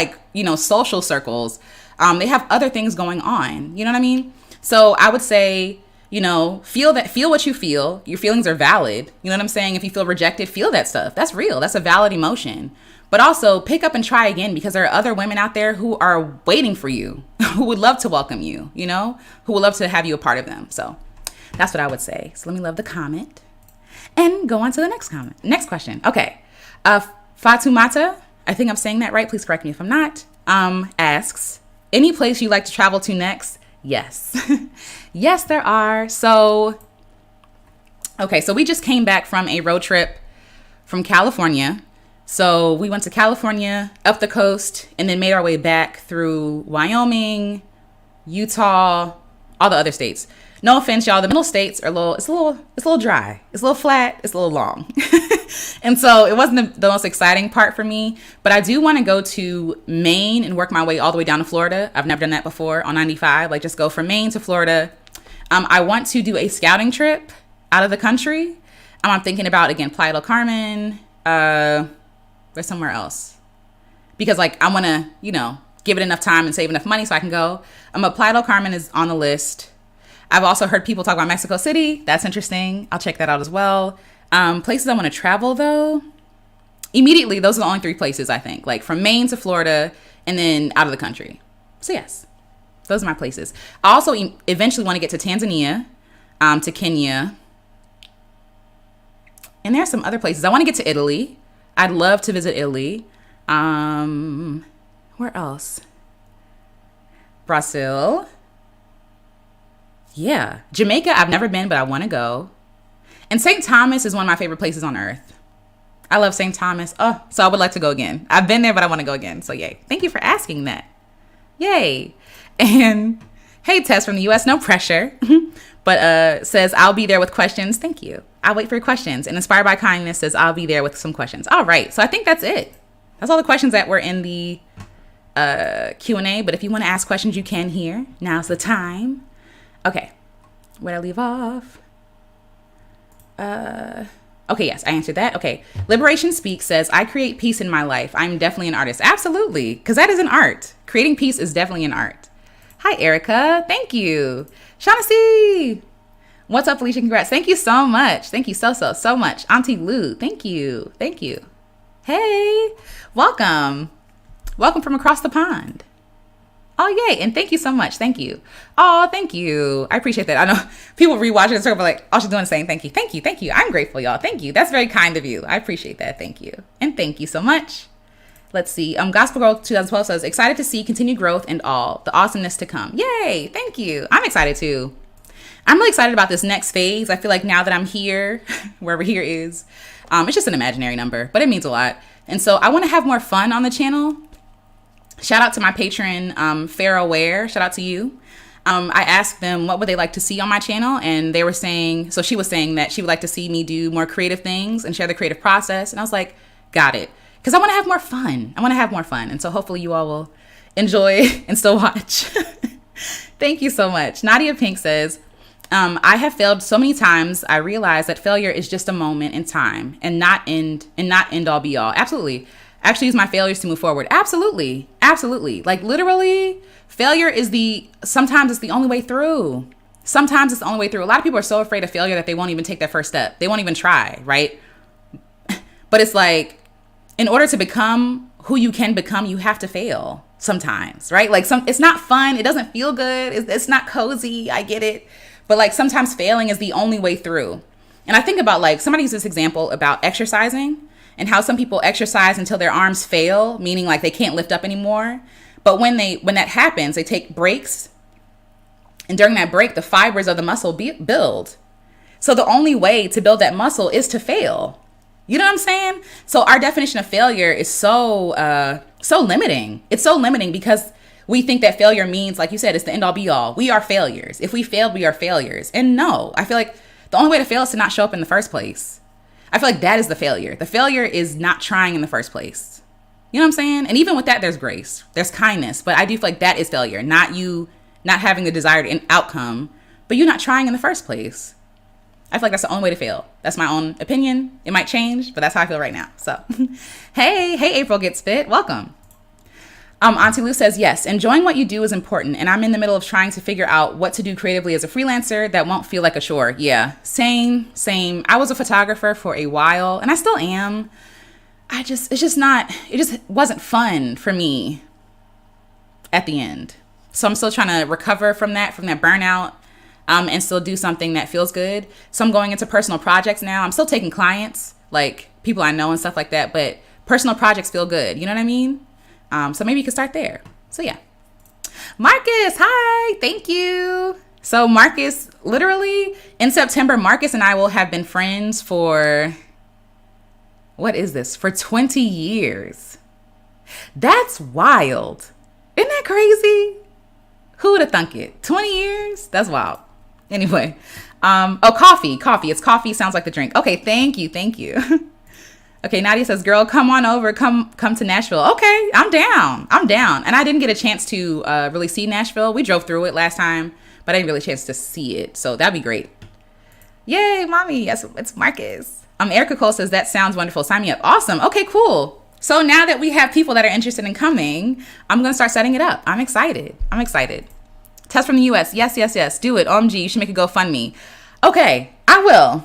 social circles. They have other things going on. You know what I mean? So I would say, feel what you feel. Your feelings are valid. You know what I'm saying? If you feel rejected, feel that stuff. That's real. That's a valid emotion. But also pick up and try again, because there are other women out there who are waiting for you, who would love to welcome you, you know, who would love to have you a part of them. So that's what I would say. So let me love the comment and go on to the next question. Okay. Fatumata, I think I'm saying that right. Please correct me if I'm not. Asks, any place you like to travel to next? Yes. Yes, there are. So we just came back from a road trip from California. So we went to California, up the coast, and then made our way back through Wyoming, Utah, all the other states. No offense, y'all. The middle states are it's a little dry. It's a little flat. It's a little long. And so it wasn't the most exciting part for me, but I do want to go to Maine and work my way all the way down to Florida. I've never done that before on 95. Like, just go from Maine to Florida. I want to do a scouting trip out of the country. I'm thinking about, again, Playa del Carmen, or somewhere else, because like I want to, you know, give it enough time and save enough money so I can go. Playa del Carmen is on the list. I've also heard people talk about Mexico City. That's interesting. I'll check that out as well. Places I want to travel though, immediately, those are the only 3 places I think, like from Maine to Florida and then out of the country. So yes, those are my places. I also eventually want to get to Tanzania, to Kenya. And there are some other places. I want to get to Italy. I'd love to visit Italy. Where else? Brazil. Yeah. Jamaica, I've never been, but I want to go. And St. Thomas is one of my favorite places on earth. I love St. Thomas. Oh, so I would like to go again. I've been there, but I want to go again. So yay. Thank you for asking that. Yay. And hey, Tess from the US, no pressure. But says, I'll be there with questions. Thank you. I'll wait for your questions. And Inspired by Kindness says, I'll be there with some questions. All right. So I think that's it. That's all the questions that were in the Q&A. But if you want to ask questions, you can here. Now's the time. Okay. Where'd I leave off? Okay, yes, I answered that. Okay. Liberation Speaks says, I create peace in my life. I'm definitely an artist. Absolutely. Because that is an art. Creating peace is definitely an art. Hi, Erica. Thank you. Shaughnessy. What's up, Felicia? Congrats. Thank you so much. Thank you so much. Auntie Lou. Thank you. Thank you. Hey, welcome. Welcome from across the pond. Oh, yay. And thank you so much. Thank you. Oh, thank you. I appreciate that. I know people rewatching and sort of like, all she's doing is saying thank you. Thank you. Thank you. I'm grateful, y'all. Thank you. That's very kind of you. I appreciate that. Thank you. And thank you so much. Let's see. Gospel Girl 2012 says, excited to see continued growth and all the awesomeness to come. Yay. Thank you. I'm excited too. I'm really excited about this next phase. I feel like now that I'm here, wherever here is, it's just an imaginary number, but it means a lot. And so I want to have more fun on the channel. Shout out to my patron, Farrah Ware. Shout out to you. I asked them what would they like to see on my channel, and they were saying, so she was saying that she would like to see me do more creative things and share the creative process. And I was like, got it. Because I want to have more fun. And so hopefully you all will enjoy and still watch. Thank you so much. Nadia Pink says, I have failed so many times. I realize that failure is just a moment in time and not end all be all. Absolutely. I actually use my failures to move forward. Absolutely. Like literally, failure is sometimes it's the only way through. Sometimes it's the only way through. A lot of people are so afraid of failure that they won't even take their first step. They won't even try, right? But it's like, in order to become who you can become, you have to fail sometimes, right? Like it's not fun. It doesn't feel good. It's not cozy. I get it. But like sometimes failing is the only way through. And I think about like somebody used this example about exercising and how some people exercise until their arms fail, meaning like they can't lift up anymore. But when that happens, they take breaks. And during that break, the fibers of the muscle build. So the only way to build that muscle is to fail. You know what I'm saying? So our definition of failure is so limiting. It's so limiting because we think that failure means, like you said, it's the end all be all. We are failures. If we failed, we are failures. And no, I feel like the only way to fail is to not show up in the first place. I feel like that is the failure. The failure is not trying in the first place. You know what I'm saying? And even with that, there's grace, there's kindness. But I do feel like that is failure, not you not having the desired outcome, but you not trying in the first place. I feel like that's the only way to fail. That's my own opinion. It might change, but that's how I feel right now. So, hey, April Gets Fit. Welcome. Auntie Lou says, yes, enjoying what you do is important. And I'm in the middle of trying to figure out what to do creatively as a freelancer that won't feel like a chore. Yeah, same. I was a photographer for a while and I still am. it just wasn't fun for me at the end. So I'm still trying to recover from that burnout, and still do something that feels good. So I'm going into personal projects now. I'm still taking clients, like people I know and stuff like that, but personal projects feel good. You know what I mean? So maybe you can start there. So yeah. Marcus, hi, thank you. So Marcus, literally in September, Marcus and I will have been friends for, what is this? For 20 years. That's wild. Isn't that crazy? Who would have thunk it? 20 years? That's wild. Anyway. Coffee. It's coffee. Sounds like the drink. Okay, thank you. Okay, Nadia says, girl, come on over. Come to Nashville. Okay, I'm down. And I didn't get a chance to really see Nashville. We drove through it last time, but I didn't really get a chance to see it. So that'd be great. Yay, mommy. Yes, it's Marcus. Erica Cole says, that sounds wonderful. Sign me up. Awesome. Okay, cool. So now that we have people that are interested in coming, I'm going to start setting it up. I'm excited. Test from the US. Yes. Do it. OMG, you should make a GoFundMe. Okay, I will.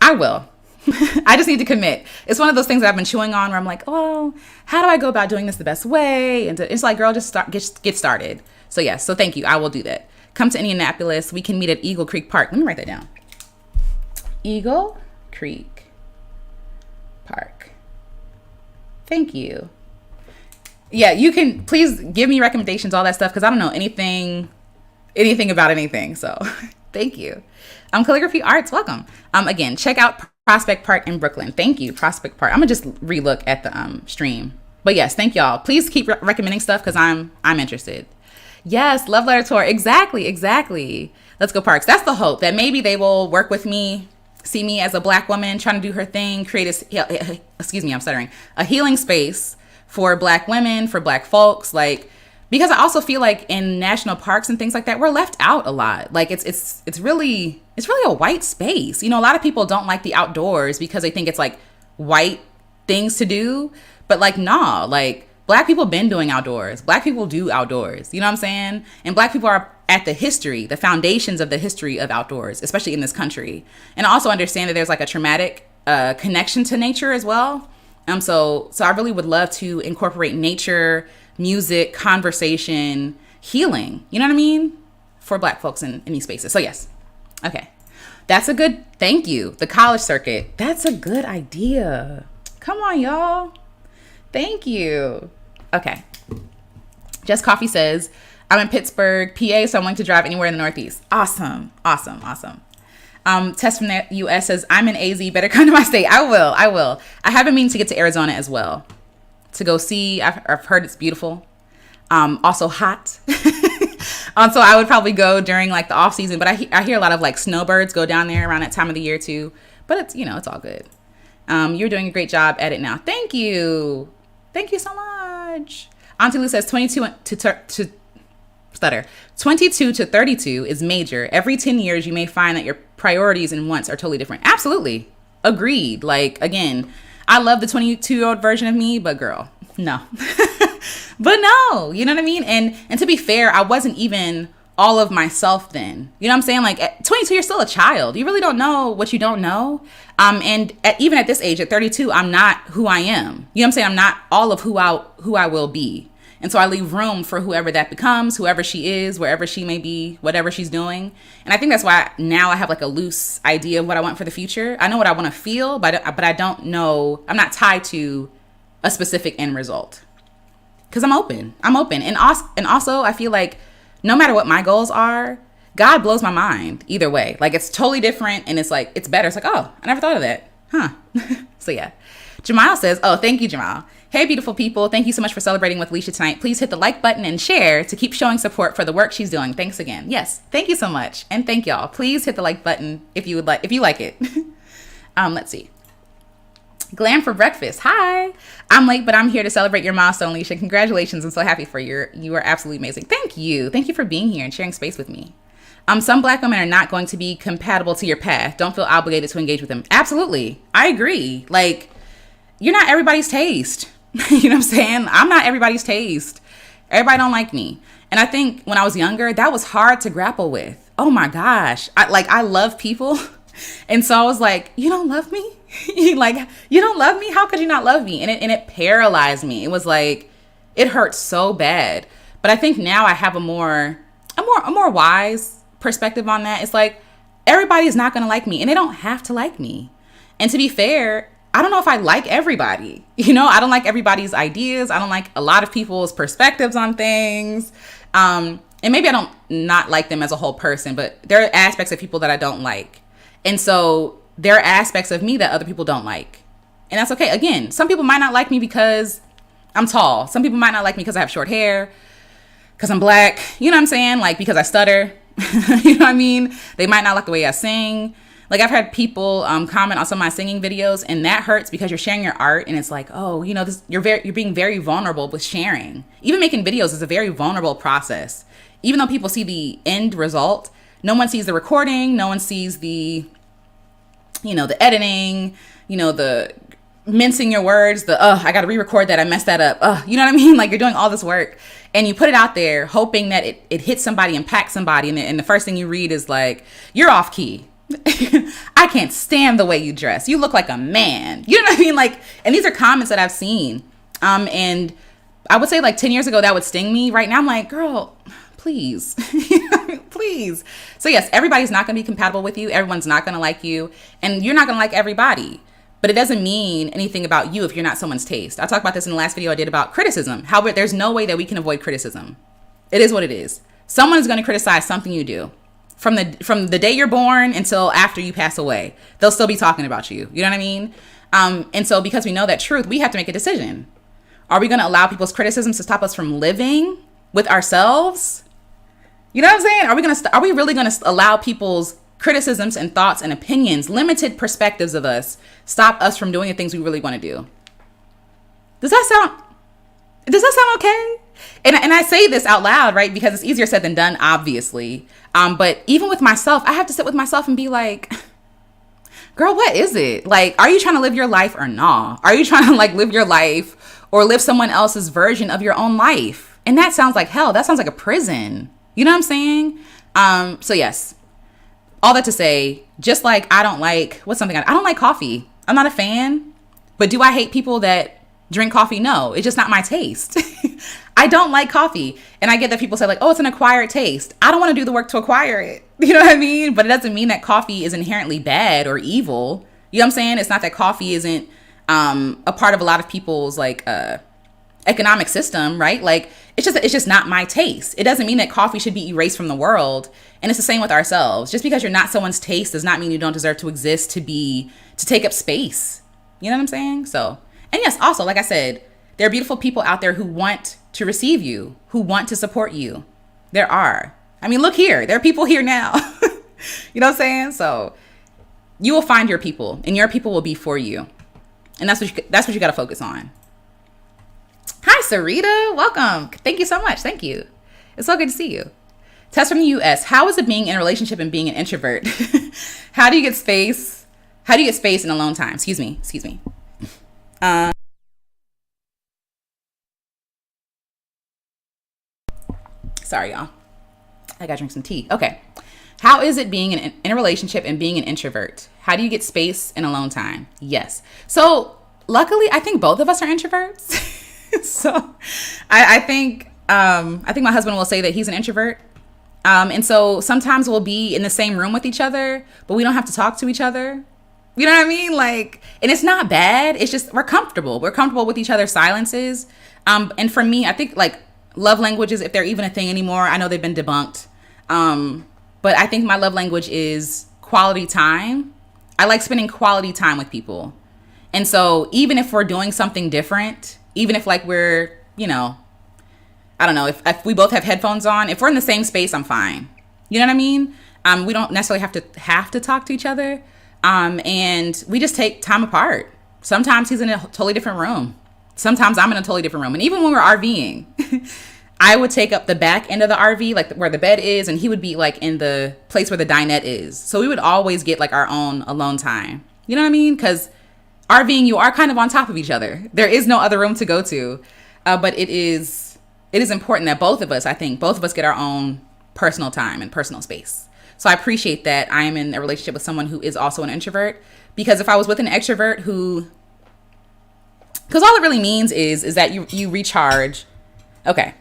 I just need to commit. It's one of those things that I've been chewing on where I'm like, oh, how do I go about doing this the best way? And it's like, girl, just get started. So yes, so thank you. I will do that. Come to Indianapolis. We can meet at Eagle Creek Park. Let me write that down. Eagle Creek Park. Thank you. Yeah, you can please give me recommendations, all that stuff, because I don't know anything about anything. So thank you. Calligraphy Arts, welcome. Again, check out Prospect Park in Brooklyn. Thank you, Prospect Park. I'm gonna just relook at the stream. But yes, thank y'all. Please keep recommending stuff because I'm interested. Yes, Love Letter Tour. Exactly. Let's go Parks. That's the hope, that maybe they will work with me, see me as a Black woman trying to do her thing, create a healing space for Black women, for Black folks, like, because I also feel like in national parks and things like that, we're left out a lot. Like it's really a white space. You know, a lot of people don't like the outdoors because they think it's like white things to do, but like, nah, like Black people been doing outdoors. Black people do outdoors. You know what I'm saying? And Black people are at the foundations of the history of outdoors, especially in this country. And I also understand that there's like a traumatic connection to nature as well. So I really would love to incorporate nature, music, conversation, healing, you know what I mean? For Black folks in these spaces. So yes. Okay. That's a good, thank you. The college circuit. That's a good idea. Come on, y'all. Thank you. Okay. Just Coffee says, I'm in Pittsburgh, PA, so I'm willing to drive anywhere in the Northeast. Awesome. Test from the US says, I'm in AZ, better come to my state. I will. I have been meaning to get to Arizona as well, to go see. I've heard it's beautiful. Also hot. So I would probably go during like the off season, but I hear a lot of like snowbirds go down there around that time of the year too. But it's, it's all good. You're doing a great job at it now. Thank you so much. Auntie Lou says 22 to 32 is major. Every 10 years, you may find that your priorities and wants are totally different. Absolutely. Agreed. Like, again, I love the 22-year-old version of me, but girl, no. But no, you know what I mean? And to be fair, I wasn't even all of myself then. You know what I'm saying? Like at 22, you're still a child. You really don't know what you don't know. And even at this age, at 32, I'm not who I am. You know what I'm saying? I'm not all of who I will be. And so I leave room for whoever that becomes, whoever she is, wherever she may be, whatever she's doing. And I think that's why now I have like a loose idea of what I want for the future. I know what I want to feel, but I don't know. I'm not tied to a specific end result because I'm open. And also I feel like no matter what my goals are, God blows my mind either way. Like it's totally different and it's like, it's better. It's like, oh, I never thought of that. Huh. So yeah. Jamal says, oh, thank you, Jamal. Hey, beautiful people. Thank you so much for celebrating with Alicia tonight. Please hit the like button and share to keep showing support for the work she's doing. Thanks again. Yes. Thank you so much. And thank y'all. Please hit the like button if you like it. Let's see. Glam for breakfast. Hi. I'm late, but I'm here to celebrate your milestone, Alicia. Congratulations. I'm so happy for you. You are absolutely amazing. Thank you. Thank you for being here and sharing space with me. Some Black women are not going to be compatible to your path. Don't feel obligated to engage with them. Absolutely. I agree. Like, you're not everybody's taste. You know what I'm saying? I'm not everybody's taste. Everybody don't like me. And I think when I was younger, that was hard to grapple with. Oh my gosh. I love people. And so I was like, you don't love me? You don't love me? How could you not love me? And it paralyzed me. It was like, it hurt so bad. But I think now I have a more wise perspective on that. It's like, everybody is not going to like me, and they don't have to like me. And to be fair, I don't know if I like everybody. I don't like everybody's ideas. I don't like a lot of people's perspectives on things. And maybe I don't not like them as a whole person, but there are aspects of people that I don't like. And so there are aspects of me that other people don't like. And that's okay. Again, some people might not like me because I'm tall. Some people might not like me because I have short hair, because I'm black. You know what I'm saying? Like, because I stutter. You know what I mean? They might not like the way I sing. Like, I've had people comment on some of my singing videos, and that hurts because you're sharing your art, and it's like, oh, you're being very vulnerable with sharing. Even making videos is a very vulnerable process. Even though people see the end result, no one sees the recording, no one sees the editing, the mincing your words, I got to re-record that, I messed that up. You know what I mean? Like, you're doing all this work, and you put it out there hoping that it hits somebody, impacts somebody, and the first thing you read is like, you're off key. I can't stand the way you dress. You look like a man. You know what I mean? Like, and these are comments that I've seen. And I would say like 10 years ago, that would sting me. Right now, I'm like, girl, please, please. So yes, everybody's not going to be compatible with you. Everyone's not going to like you, and you're not going to like everybody. But it doesn't mean anything about you if you're not someone's taste. I talked about this in the last video I did about criticism. However, there's no way that we can avoid criticism. It is what it is. Someone is going to criticize something you do. From the day you're born until after you pass away, they'll still be talking about you. You know what I mean? And so because we know that truth, we have to make a decision. Are we going to allow people's criticisms to stop us from living with ourselves? You know what I'm saying? Are we really going to allow people's criticisms and thoughts and opinions, limited perspectives of us, stop us from doing the things we really want to do? Does that sound okay? And I say this out loud, right? Because it's easier said than done, obviously. But even with myself, I have to sit with myself and be like, girl, what is it? Like, are you trying to live your life or nah? Are you trying to like live your life or live someone else's version of your own life? And that sounds like hell. That sounds like a prison. You know what I'm saying? So yes, all that to say, just like I don't like coffee. I'm not a fan. But do I hate people that drink coffee? No, it's just not my taste. I don't like coffee. And I get that people say like, oh, it's an acquired taste. I don't want to do the work to acquire it. You know what I mean? But it doesn't mean that coffee is inherently bad or evil. You know what I'm saying? It's not that coffee isn't a part of a lot of people's like economic system, right? Like, it's just not my taste. It doesn't mean that coffee should be erased from the world. And it's the same with ourselves. Just because you're not someone's taste does not mean you don't deserve to exist, to take up space. You know what I'm saying? So, and yes, also, like I said, there are beautiful people out there who want to receive you, who want to support you. There are. I mean, look here. There are people here now. You know what I'm saying? So you will find your people, and your people will be for you. And that's what you got to focus on. Hi, Sarita. Welcome. Thank you so much. Thank you. It's so good to see you. Tess from the US. How is it being in a relationship and being an introvert? How do you get space? How do you get space in alone time? Excuse me. Sorry, y'all. I gotta drink some tea. Okay. How is it being in a relationship and being an introvert? How do you get space in alone time? Yes. So luckily, I think both of us are introverts. So I think my husband will say that he's an introvert. And so sometimes we'll be in the same room with each other, but we don't have to talk to each other. You know what I mean? Like, and it's not bad. It's just, we're comfortable. We're comfortable with each other's silences. And for me, I think like love languages, if they're even a thing anymore, I know they've been debunked. But I think my love language is quality time. I like spending quality time with people. And so even if we're doing something different, even if like we're, I don't know, if we both have headphones on, if we're in the same space, I'm fine. You know what I mean? We don't necessarily have to talk to each other. And we just take time apart. Sometimes he's in a totally different room. Sometimes I'm in a totally different room. And even when we're RVing, I would take up the back end of the RV, like where the bed is, and he would be like in the place where the dinette is. So we would always get like our own alone time. You know what I mean? Because RVing, you are kind of on top of each other. There is no other room to go to. But it is important that both of us get our own personal time and personal space. So I appreciate that I am in a relationship with someone who is also an introvert, because if I was with an extrovert because all it really means is that you recharge. Okay.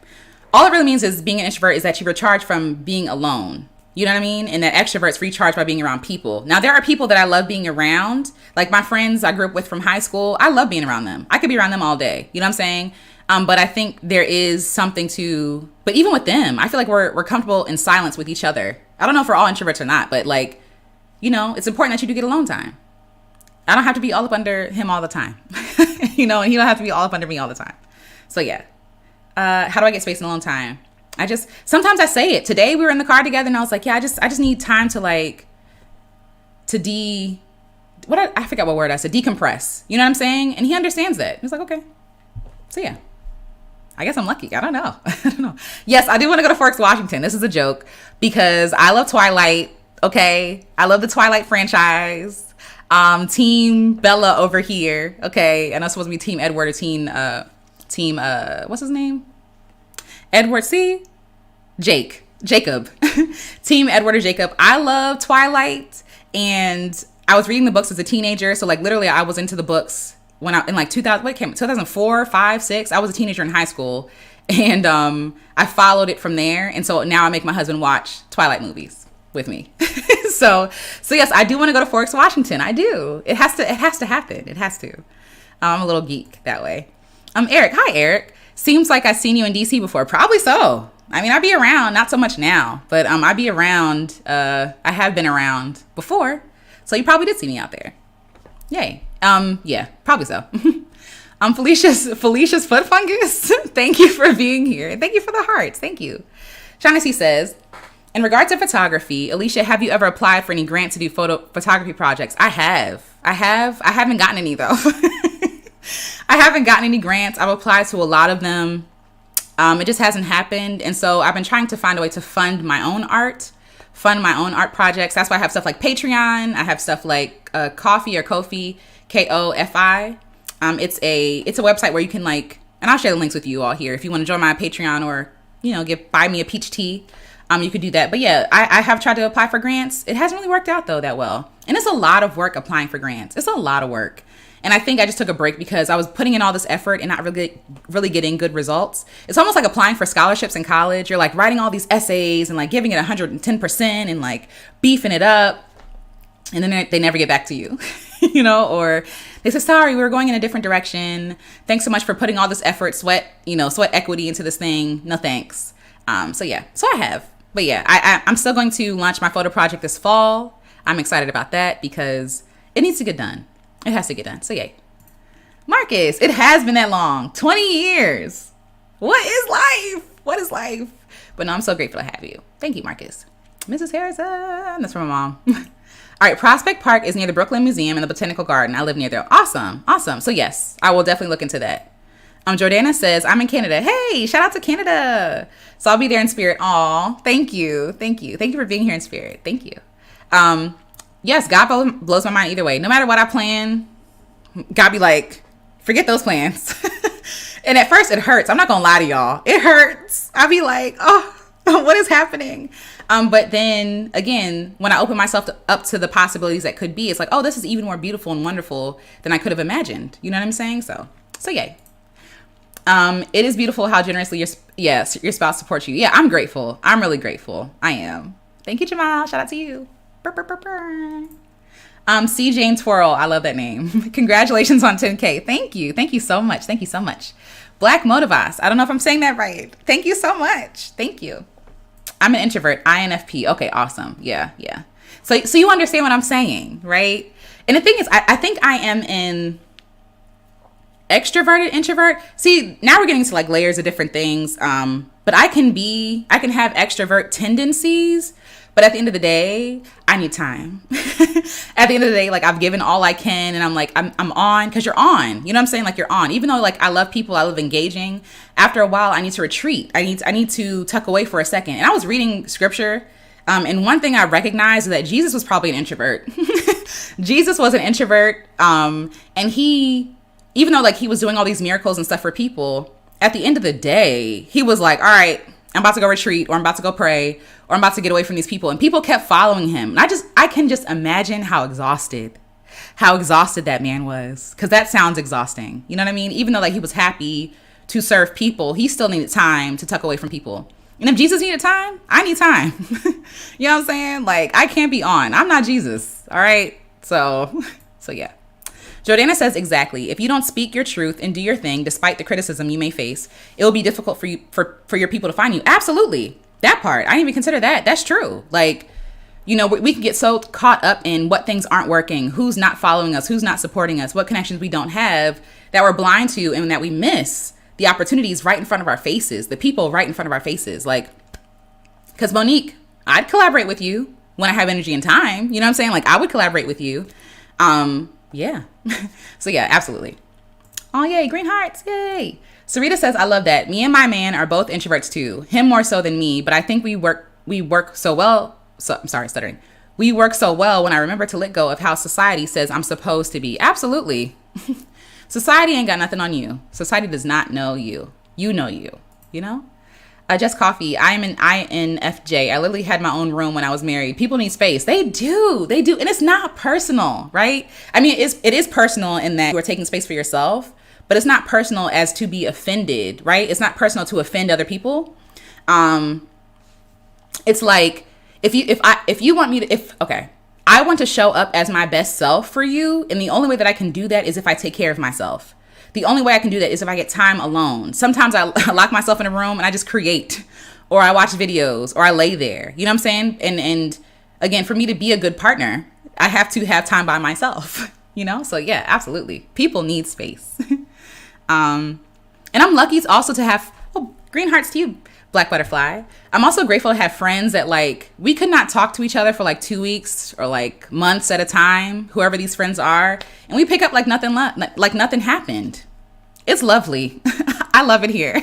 All it really means is being an introvert is that you recharge from being alone. You know what I mean? And that extroverts recharge by being around people. Now, there are people that I love being around. Like my friends I grew up with from high school. I love being around them. I could be around them all day. You know what I'm saying? But I think there is something to, but even with them, I feel like we're comfortable in silence with each other. I don't know if we're all introverts or not, but like, it's important that you do get alone time. I don't have to be all up under him all the time, and he don't have to be all up under me all the time. So yeah. How do I get space and alone time? Sometimes I say it. Today we were in the car together and I was like, yeah, I just need time to I forgot what word I said, decompress. You know what I'm saying? And he understands that. He's like, okay. So yeah. I guess I'm lucky. I don't know. Yes, I do want to go to Forks, Washington. This is a joke because I love Twilight. Okay. I love the Twilight franchise. Team Bella over here. Okay. And I'm supposed to be Team Edward or team, what's his name? Edward, Jacob. Team Edward or Jacob. I love Twilight. And I was reading the books as a teenager. So like literally I was into the books when I in like 2004, 5, 6. I was a teenager in high school, and I followed it from there. And so now I make my husband watch Twilight movies with me. so yes, I do want to go to Forks, Washington. I do. It has to happen. It has to. I'm a little geek that way. Eric. Hi, Eric. Seems like I've seen you in DC before. Probably so. I mean, I'd be around, not so much now, but I'd be around. I have been around before, so you probably did see me out there. Yay. Yeah, probably so. Felicia's foot fungus. Thank you for being here. Thank you for the hearts. Thank you. Shaughnessy says, in regards to photography, Alicia, have you ever applied for any grants to do photography projects? I have. I haven't gotten any though. I haven't gotten any grants. I've applied to a lot of them. It just hasn't happened. And so I've been trying to find a way to fund my own art projects. That's why I have stuff like Patreon. I have stuff like Ko-fi or Ko-fi, Kofi. It's a website where you can and I'll share the links with you all here. If you want to join my Patreon or, buy me a peach tea, you could do that. But yeah, I have tried to apply for grants. It hasn't really worked out though that well. And it's a lot of work applying for grants. It's a lot of work. And I think I just took a break because I was putting in all this effort and not really getting good results. It's almost like applying for scholarships in college. You're like writing all these essays and giving it 110% and beefing it up. And then they never get back to you, or they say, sorry, we were going in a different direction. Thanks so much for putting all this effort, sweat equity into this thing. No thanks. So I have. But yeah, I'm still going to launch my photo project this fall. I'm excited about that because it needs to get done. It has to get done. So yay. Marcus, it has been that long. 20 years. What is life? But no, I'm so grateful to have you. Thank you, Marcus. Mrs. Harrison. That's from my mom. All right. Prospect Park is near the Brooklyn Museum and the Botanical Garden. I live near there. Awesome. So yes, I will definitely look into that. Jordana says, I'm in Canada. Hey, shout out to Canada. So I'll be there in spirit. Aw, thank you. Thank you for being here in spirit. Thank you. Yes, God blows my mind either way. No matter what I plan, God be like, forget those plans. And at first it hurts. I'm not going to lie to y'all. It hurts. I'll be like, oh, what is happening? But then again, when I open myself up to the possibilities that could be, it's like, oh, this is even more beautiful and wonderful than I could have imagined. You know what I'm saying? So yay. It is beautiful how generously your spouse supports you. Yeah, I'm grateful. I'm really grateful. I am. Thank you, Jamal. Shout out to you. C. Jane Twirl. I love that name. Congratulations on 10K. Thank you. Thank you so much. Black Motivas. I don't know if I'm saying that right. Thank you so much. Thank you. I'm an introvert. INFP. Okay, awesome. Yeah. So you understand what I'm saying, right? And the thing is, I think I am an extroverted introvert. See, now we're getting to layers of different things. But I can have extrovert tendencies. But at the end of the day, I need time. At the end of the day, I've given all I can and I'm on because you're on. You know what I'm saying? You're on. Even though I love people, I love engaging. After a while, I need to retreat. I need to tuck away for a second. And I was reading scripture. And one thing I recognized is that Jesus was probably an introvert. Jesus was an introvert. And he, even though he was doing all these miracles and stuff for people, at the end of the day, he was like, all right, I'm about to go retreat, or I'm about to go pray, or I'm about to get away from these people. And people kept following him. And I can just imagine how exhausted that man was. Because that sounds exhausting. You know what I mean? Even though like he was happy to serve people, he still needed time to tuck away from people. And if Jesus needed time, I need time. You know what I'm saying? Like, I can't be on. I'm not Jesus. All right. So yeah. Jordana says, exactly. If you don't speak your truth and do your thing, despite the criticism you may face, it will be difficult for you, for your people to find you. Absolutely. That part. I didn't even consider that. That's true. Like, you know, we can get so caught up in what things aren't working, who's not following us, who's not supporting us, what connections we don't have, that we're blind to, and that we miss the opportunities right in front of our faces, the people right in front of our faces. Like, because Monique, I'd collaborate with you when I have energy and time. You know what I'm saying? Like, I would collaborate with you. Yeah. So yeah, absolutely. Oh, yay. Green hearts. Yay. Sarita says, I love that. Me and my man are both introverts too. Him more so than me, but I think we work so well. So I'm sorry, stuttering. We work so well when I remember to let go of how society says I'm supposed to be. Absolutely. Society ain't got nothing on you. Society does not know you. You know you, you know? Just coffee. I am an INFJ. I literally had my own room when I was married. People need space. They do. And it's not personal, right? I mean, it is personal in that you are taking space for yourself, but it's not personal as to be offended, right? It's not personal to offend other people. It's like, I want to show up as my best self for you. And the only way that I can do that is if I take care of myself. The only way I can do that is if I get time alone. Sometimes I lock myself in a room and I just create, or I watch videos, or I lay there. You know what I'm saying? And again, for me to be a good partner, I have to have time by myself, you know? So yeah, absolutely. People need space. And I'm lucky also to have, green hearts to you, Black Butterfly. I'm also grateful to have friends that like, we could not talk to each other for like 2 weeks or like months at a time, whoever these friends are. And we pick up like nothing happened. It's lovely. I love it here.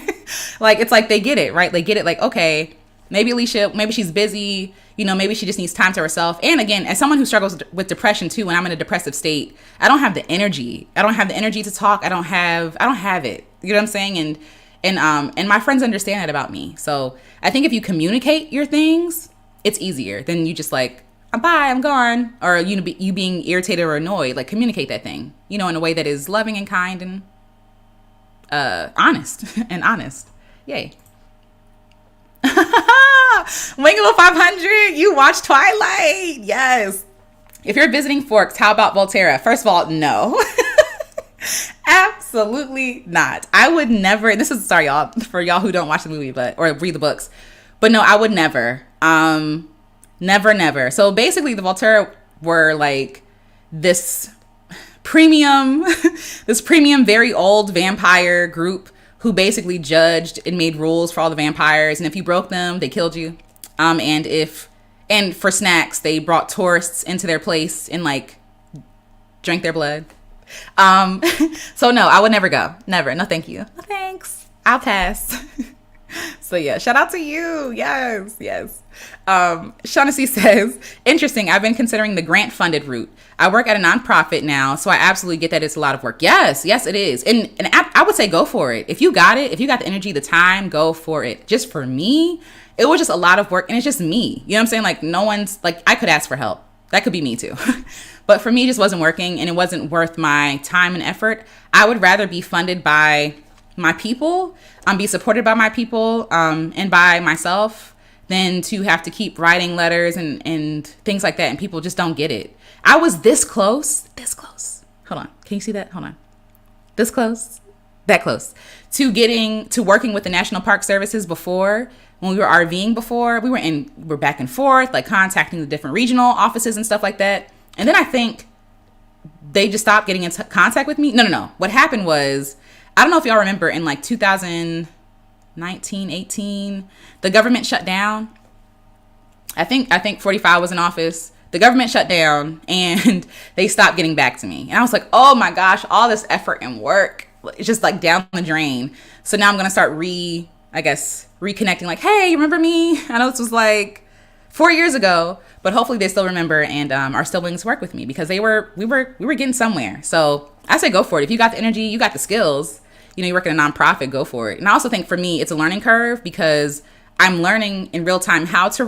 Like, it's like they get it, right? They get it like, okay, maybe Alicia, maybe she's busy, you know, maybe she just needs time to herself. And again, as someone who struggles with depression too, when I'm in a depressive state, I don't have the energy. I don't have the energy to talk. I don't have it. You know what I'm saying? And my friends understand that about me. So I think if you communicate your things, it's easier than you just like, bye, I'm gone. Or you being irritated or annoyed. Like, communicate that thing, you know, in a way that is loving and kind and honest. Yay. Wingable 500, you watch Twilight. Yes. If you're visiting Forks, how about Volterra? First of all, no. Absolutely not. I would never. This is, sorry y'all, for y'all who don't watch the movie or read the books, but no, I would never. Never. So basically, the Volterra were like this premium, very old vampire group who basically judged and made rules for all the vampires, and if you broke them, they killed you. And for snacks, they brought tourists into their place and like drank their blood. So no, I would never go. Never. No, thank you. No, thanks. I'll pass. So yeah, shout out to you. Yes. Shaughnessy says, interesting. I've been considering the grant funded route. I work at a nonprofit now, so I absolutely get that it's a lot of work. Yes, it is. And I would say go for it. If you got it, if you got the energy, the time, go for it. Just for me, it was just a lot of work, and it's just me. You know what I'm saying? Like, no one's like, I could ask for help. That could be me too. But for me, it just wasn't working, and it wasn't worth my time and effort. I would rather be funded by my people, be supported by my people, and by myself, than to have to keep writing letters and things like that. And people just don't get it. I was this close. Hold on. Can you see that? Hold on. This close, that close to working with the National Park Services before. When we were RVing before, we were back and forth, like contacting the different regional offices and stuff like that. And then I think they just stopped getting in contact with me. No. What happened was, I don't know if y'all remember, in like 2019, 18, the government shut down. I think 45 was in office. The government shut down and they stopped getting back to me. And I was like, oh my gosh, all this effort and work, it's just like down the drain. So now I'm going to start reconnecting, like, hey, you remember me? I know this was like 4 years ago, but hopefully they still remember and are still willing to work with me, because we were getting somewhere. So I say go for it. If you got the energy, you got the skills, you know, you work in a nonprofit, go for it. And I also think for me, it's a learning curve, because I'm learning in real time how to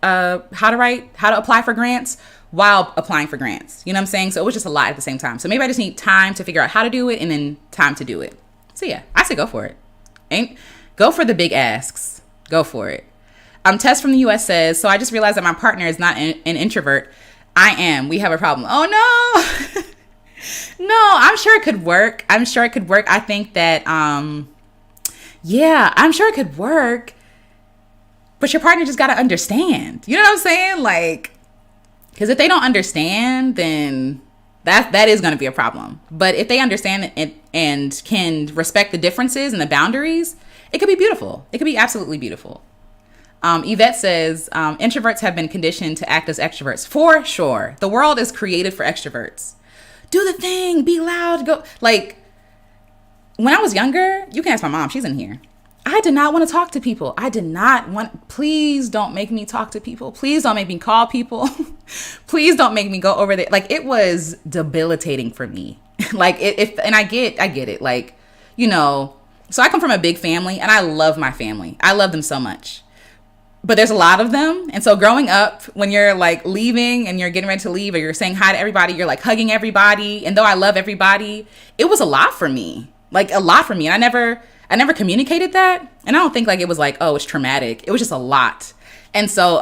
apply for grants while applying for grants. You know what I'm saying? So it was just a lot at the same time. So maybe I just need time to figure out how to do it and then time to do it. So yeah, I say go for it. Go for the big asks. Go for it. Tess from the US says, so I just realized that my partner is not an introvert. I am. We have a problem. Oh no. No, I'm sure it could work. I think that, yeah, I'm sure it could work. But your partner just got to understand. You know what I'm saying? Like, because if they don't understand, then that is going to be a problem. But if they understand it and can respect the differences and the boundaries, it could be beautiful. It could be absolutely beautiful. Yvette says, introverts have been conditioned to act as extroverts. For sure. The world is created for extroverts. Do the thing, be loud, go. Like, when I was younger, you can ask my mom, she's in here. I did not want to talk to people. Please don't make me talk to people. Please don't make me call people. Please don't make me go over there. Like, it was debilitating for me. Like, and I get it. Like, you know, so I come from a big family and I love my family. I love them so much. But there's a lot of them. And so growing up, when you're like leaving and you're getting ready to leave or you're saying hi to everybody, you're like hugging everybody. And though I love everybody, it was a lot for me. Like a lot for me. And I never communicated that. And I don't think like it was like, oh, it's traumatic. It was just a lot. And so,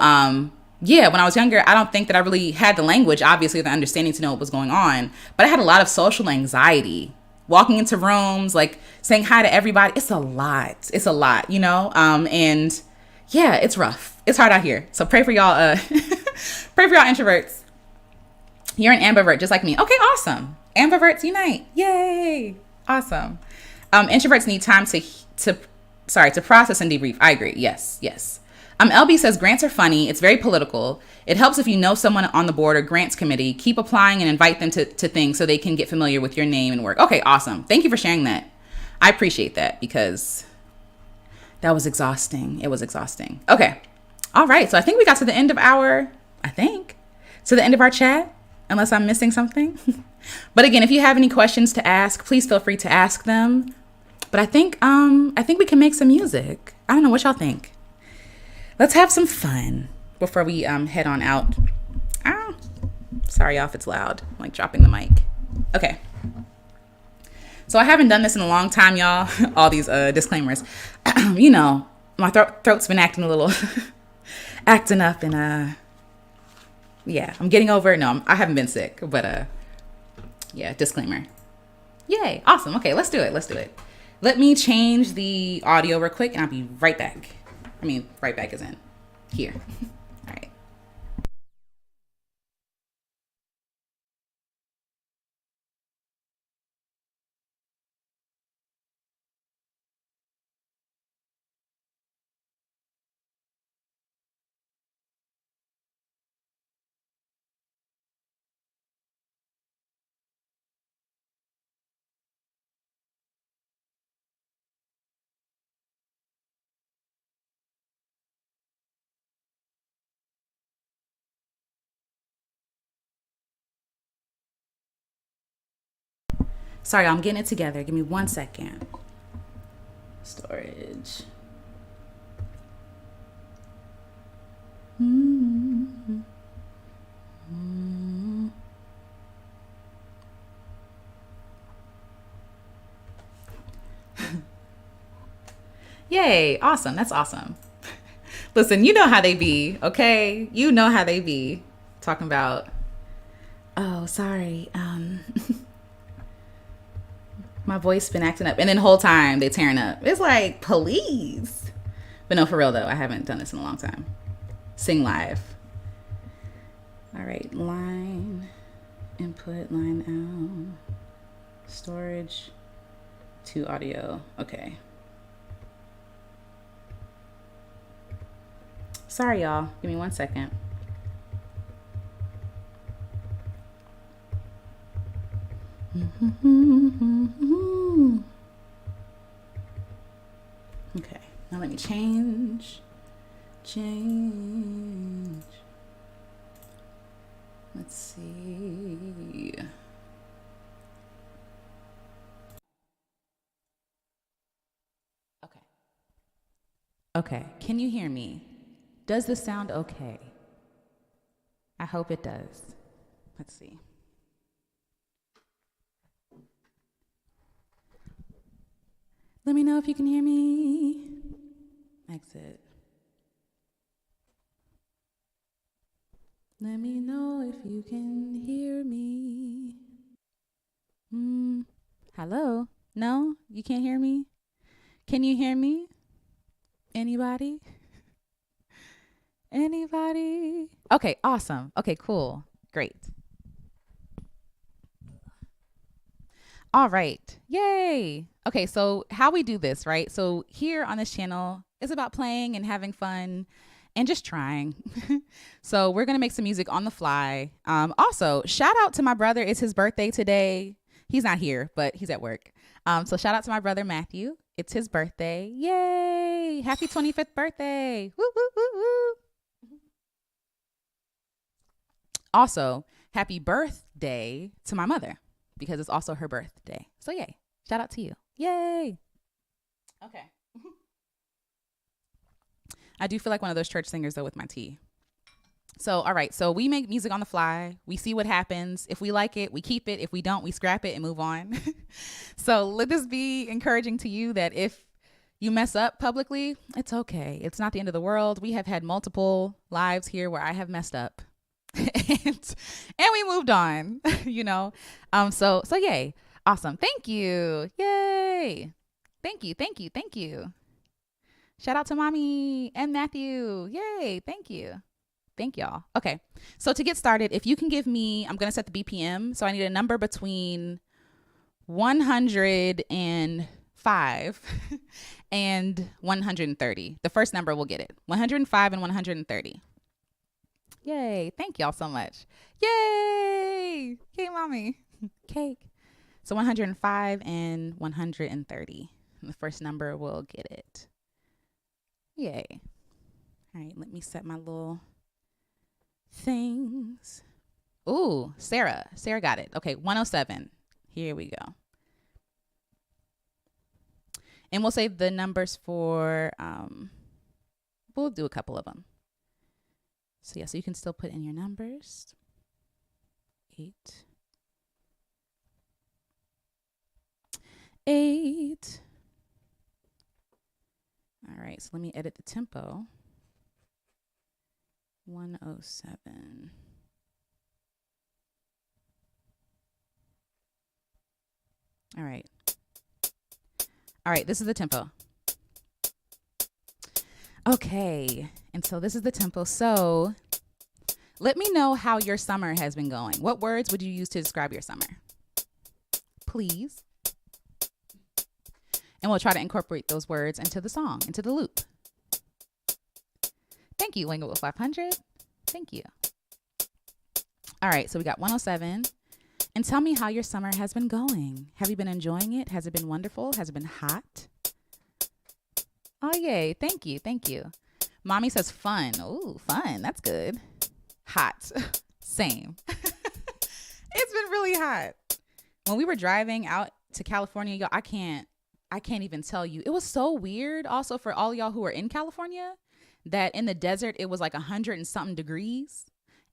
yeah, when I was younger, I don't think that I really had the language, obviously the understanding to know what was going on. But I had a lot of social anxiety. Walking into rooms, like saying hi to everybody. It's a lot, you know? And yeah, it's rough. It's hard out here. So pray for y'all. Pray for y'all introverts. You're an ambivert just like me. Okay, awesome. Ambiverts unite. Yay. Awesome. Introverts need time to process and debrief. I agree. Yes. LB says grants are funny. It's very political. It helps if you know someone on the board or grants committee. Keep applying and invite them to things so they can get familiar with your name and work. Okay, awesome. Thank you for sharing that. I appreciate that because that was exhausting. It was exhausting. Okay. All right. So I think we got to the end of our chat, unless I'm missing something. But again, if you have any questions to ask, please feel free to ask them. But I think we can make some music. I don't know what y'all think. Let's have some fun before we head on out. Sorry y'all if it's loud. I'm like dropping the mic. Okay. So I haven't done this in a long time, y'all. All these disclaimers. You know, my throat's been acting a little, acting up, and yeah, I'm getting over it. No, I haven't been sick, but yeah, disclaimer. Yay, awesome. Okay, let's do it. Let me change the audio real quick, and I'll be right back. I mean, right back is in here. All right. Sorry, I'm getting it together. Give me 1 second. Storage. Yay, awesome. That's awesome. Listen, you know how they be, okay? You know how they be. Talking about, oh, sorry. My voice been acting up. And then the whole time they tearing up. It's like, please. But no, for real though, I haven't done this in a long time. Sing live. All right, line, input, line out, storage, to audio. Okay. Sorry, y'all. Give me 1 second. Okay, now let me change. Let's see. Okay. Okay, can you hear me? Does this sound okay? I hope it does. Let's see. Let me know if you can hear me. Exit. Let me know if you can hear me. Hello? No? You can't hear me? Can you hear me? Anybody? Anybody? Okay, awesome. Okay, cool. Great. All right. Yay. Okay, so how we do this, right? So here on this channel, it's about playing and having fun and just trying. So we're going to make some music on the fly. Also, shout out to my brother. It's his birthday today. He's not here, but he's at work. So shout out to my brother, Matthew. It's his birthday. Yay. Happy 25th birthday. Woo, woo, woo, woo. Also, happy birthday to my mother because it's also her birthday. So yay. Shout out to you. Yay. Okay. I do feel like one of those church singers though with my tea. So, all right. So we make music on the fly. We see what happens. If we like it, we keep it. If we don't, we scrap it and move on. So let this be encouraging to you that if you mess up publicly, it's okay. It's not the end of the world. We have had multiple lives here where I have messed up. and we moved on, you know. So yay. Awesome. Thank you. Yay. Thank you. Shout out to Mommy and Matthew. Yay. Thank you. Thank y'all. Okay. So to get started, if you can give me, I'm going to set the BPM. So I need a number between 105 and 130. The first number will get it. 105 and 130. Yay. Thank y'all so much. Yay. Yay, Mommy. Cake. So 105 and 130. And the first number will get it. Yay. All right. Let me set my little things. Ooh, Sarah. Sarah got it. Okay. 107. Here we go. And we'll save the numbers for, we'll do a couple of them. So yeah, so you can still put in your numbers. 8. 8. All right, so let me edit the tempo. 107. All right. All right, this is the tempo. Okay, and so this is the tempo. So let me know how your summer has been going. What words would you use to describe your summer? Please. And we'll try to incorporate those words into the song, into the loop. Thank you, Lingo with 500. Thank you. All right, so we got 107. And tell me how your summer has been going. Have you been enjoying it? Has it been wonderful? Has it been hot? Oh, yay. Thank you. Thank you. Mommy says fun. Ooh, fun. That's good. Hot. Same. It's been really hot. When we were driving out to California, y'all, I can't even tell you. It was so weird also for all y'all who are in California that in the desert, it was like 100 and something degrees.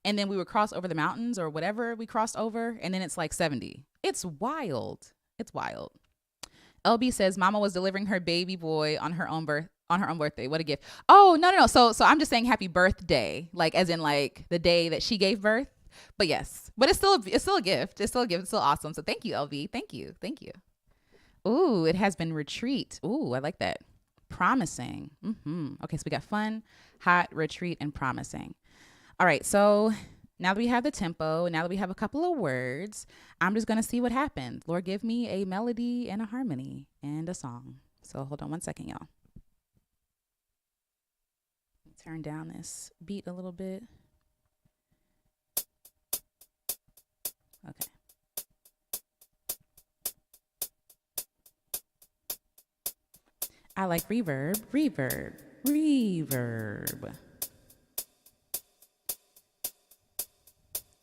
And then we would cross over the mountains or whatever we crossed over. And then it's like 70. It's wild. It's wild. LB says Mama was delivering her baby boy on her own birthday. What a gift. Oh, no. So I'm just saying happy birthday. Like as in like the day that she gave birth. But yes, but it's still a gift. It's still a gift. It's still awesome. So thank you, LB. Thank you. Ooh, it has been retreat. Ooh, I like that. Promising. Okay, so we got fun, hot, retreat, and promising. All right, so now that we have the tempo, now that we have a couple of words, I'm just going to see what happens. Lord, give me a melody and a harmony and a song. So hold on one second, y'all. Turn down this beat a little bit. Okay. I like reverb.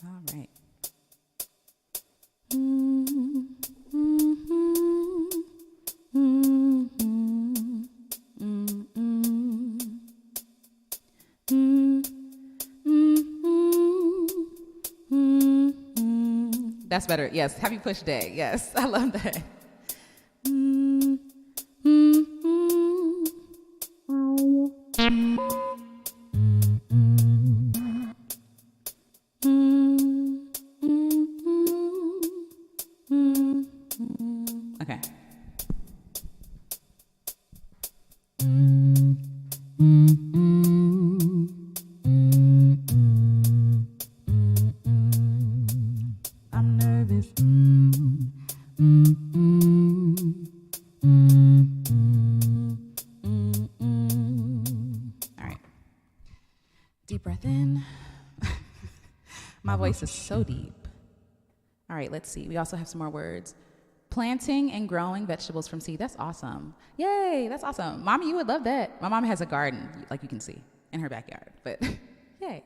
All right. That's better. Yes. Happy push day. Yes. I love that. Okay. I'm nervous. All right. Deep breath in. My voice is so deep. All right, let's see. We also have some more words. Planting and growing vegetables from seed. That's awesome. Yay, that's awesome. Mommy, you would love that. My mom has a garden, like you can see, in her backyard. But yay.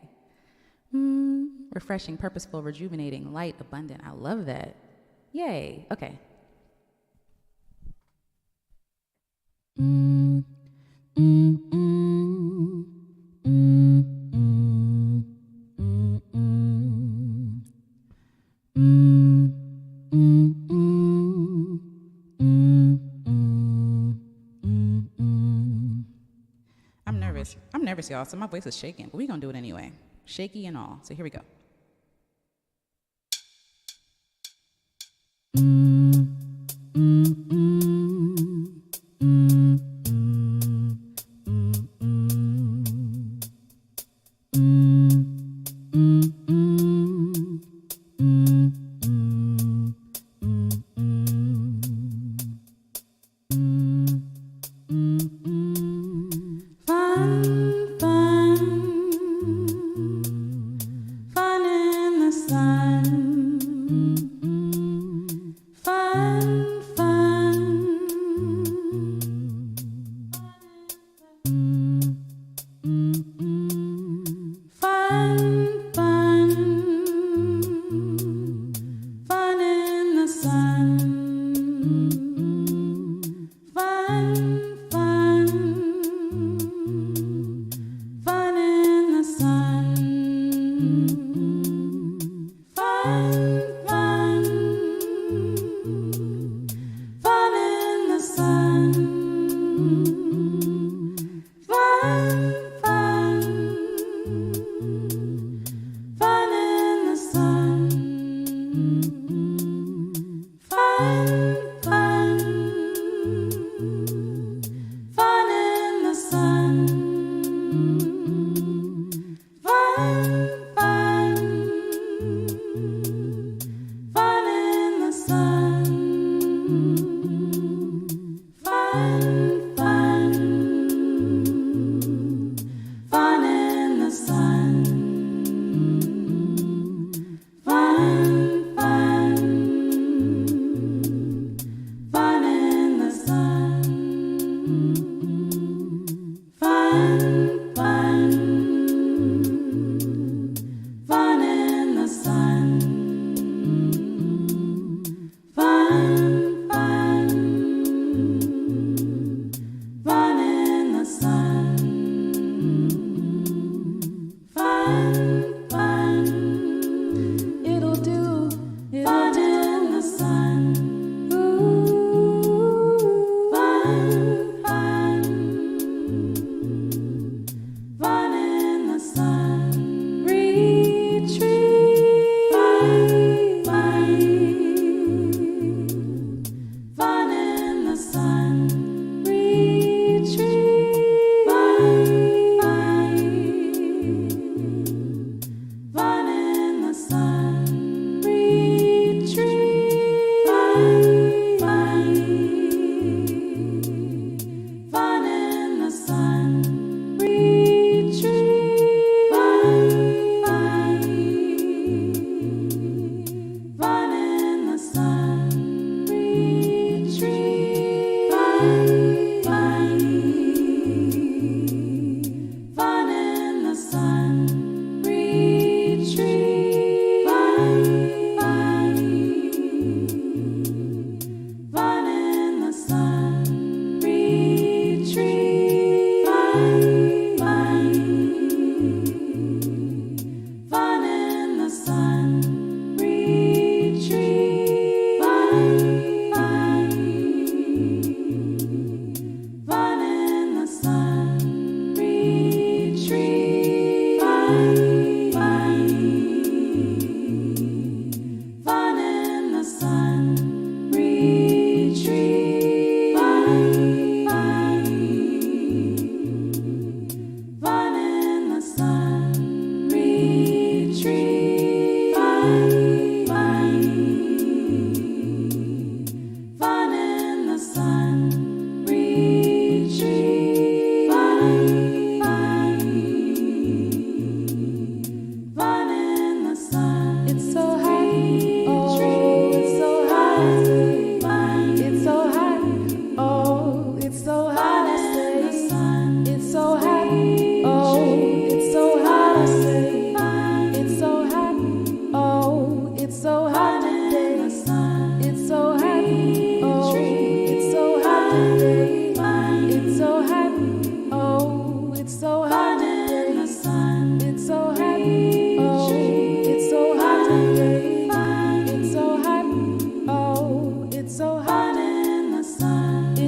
Refreshing, purposeful, rejuvenating, light, abundant. I love that. Yay. Okay. I'm nervous, y'all, so my voice is shaking, but we're going to do it anyway. Shaky and all. So here we go.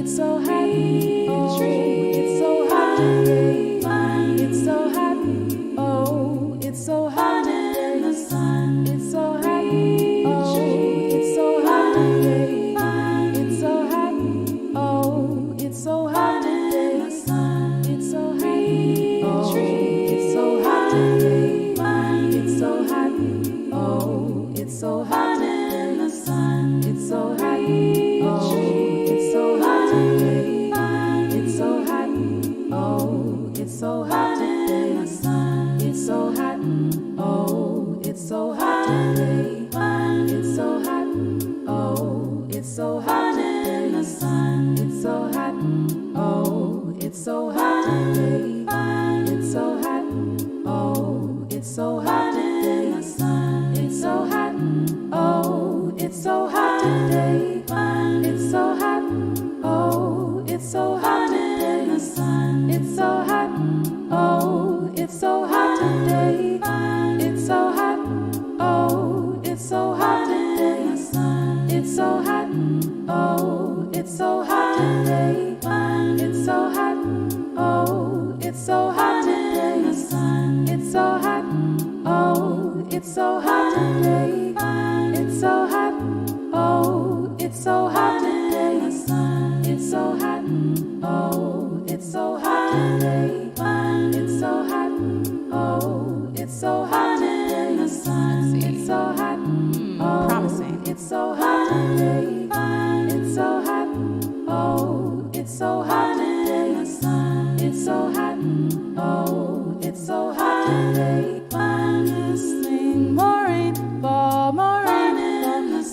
It's so hot. Oh, it's so hot today. It's so hot. Oh, it's so hot in the sun. It's so hot. Oh, it's so hot today. It's so hot. Oh, it's so hot today. It's so hot. Oh, it's so hot today. It's so hot. Oh, it's so hot in the sun. It's so hot. Oh, it's so hot today. It's so hot. Oh, it's so hot in the sun. It's so hot. Oh, it's so hot today. It's so hot. Oh, it's so hot in the sun. It's so hot. Oh, it's so hot today. It's so hot. Oh, it's so hot in the sun. It's so hot. Oh, it's so hot today. It's so hot. Oh, it's so hot in the sun. It's so hot. Oh, it's so hot today. It's so hot. Oh, it's so hot in the sun. It's so hot. Oh, it's so hot today. It's so hot. Oh, it's so hot in the sun. It's so hot. Oh, it's so hot today. It's so hot. Oh, it's so hot in the sun. It's so hot. Oh, it's so hot today. It's so hot. Oh, it's so hot in the sun. It's so hot. Oh, promising. It's so hot today. It's so hot. Oh, it's so hot in the sun. It's so hot. Oh, it's so hot today. This thing, more rain, fall, more rain from the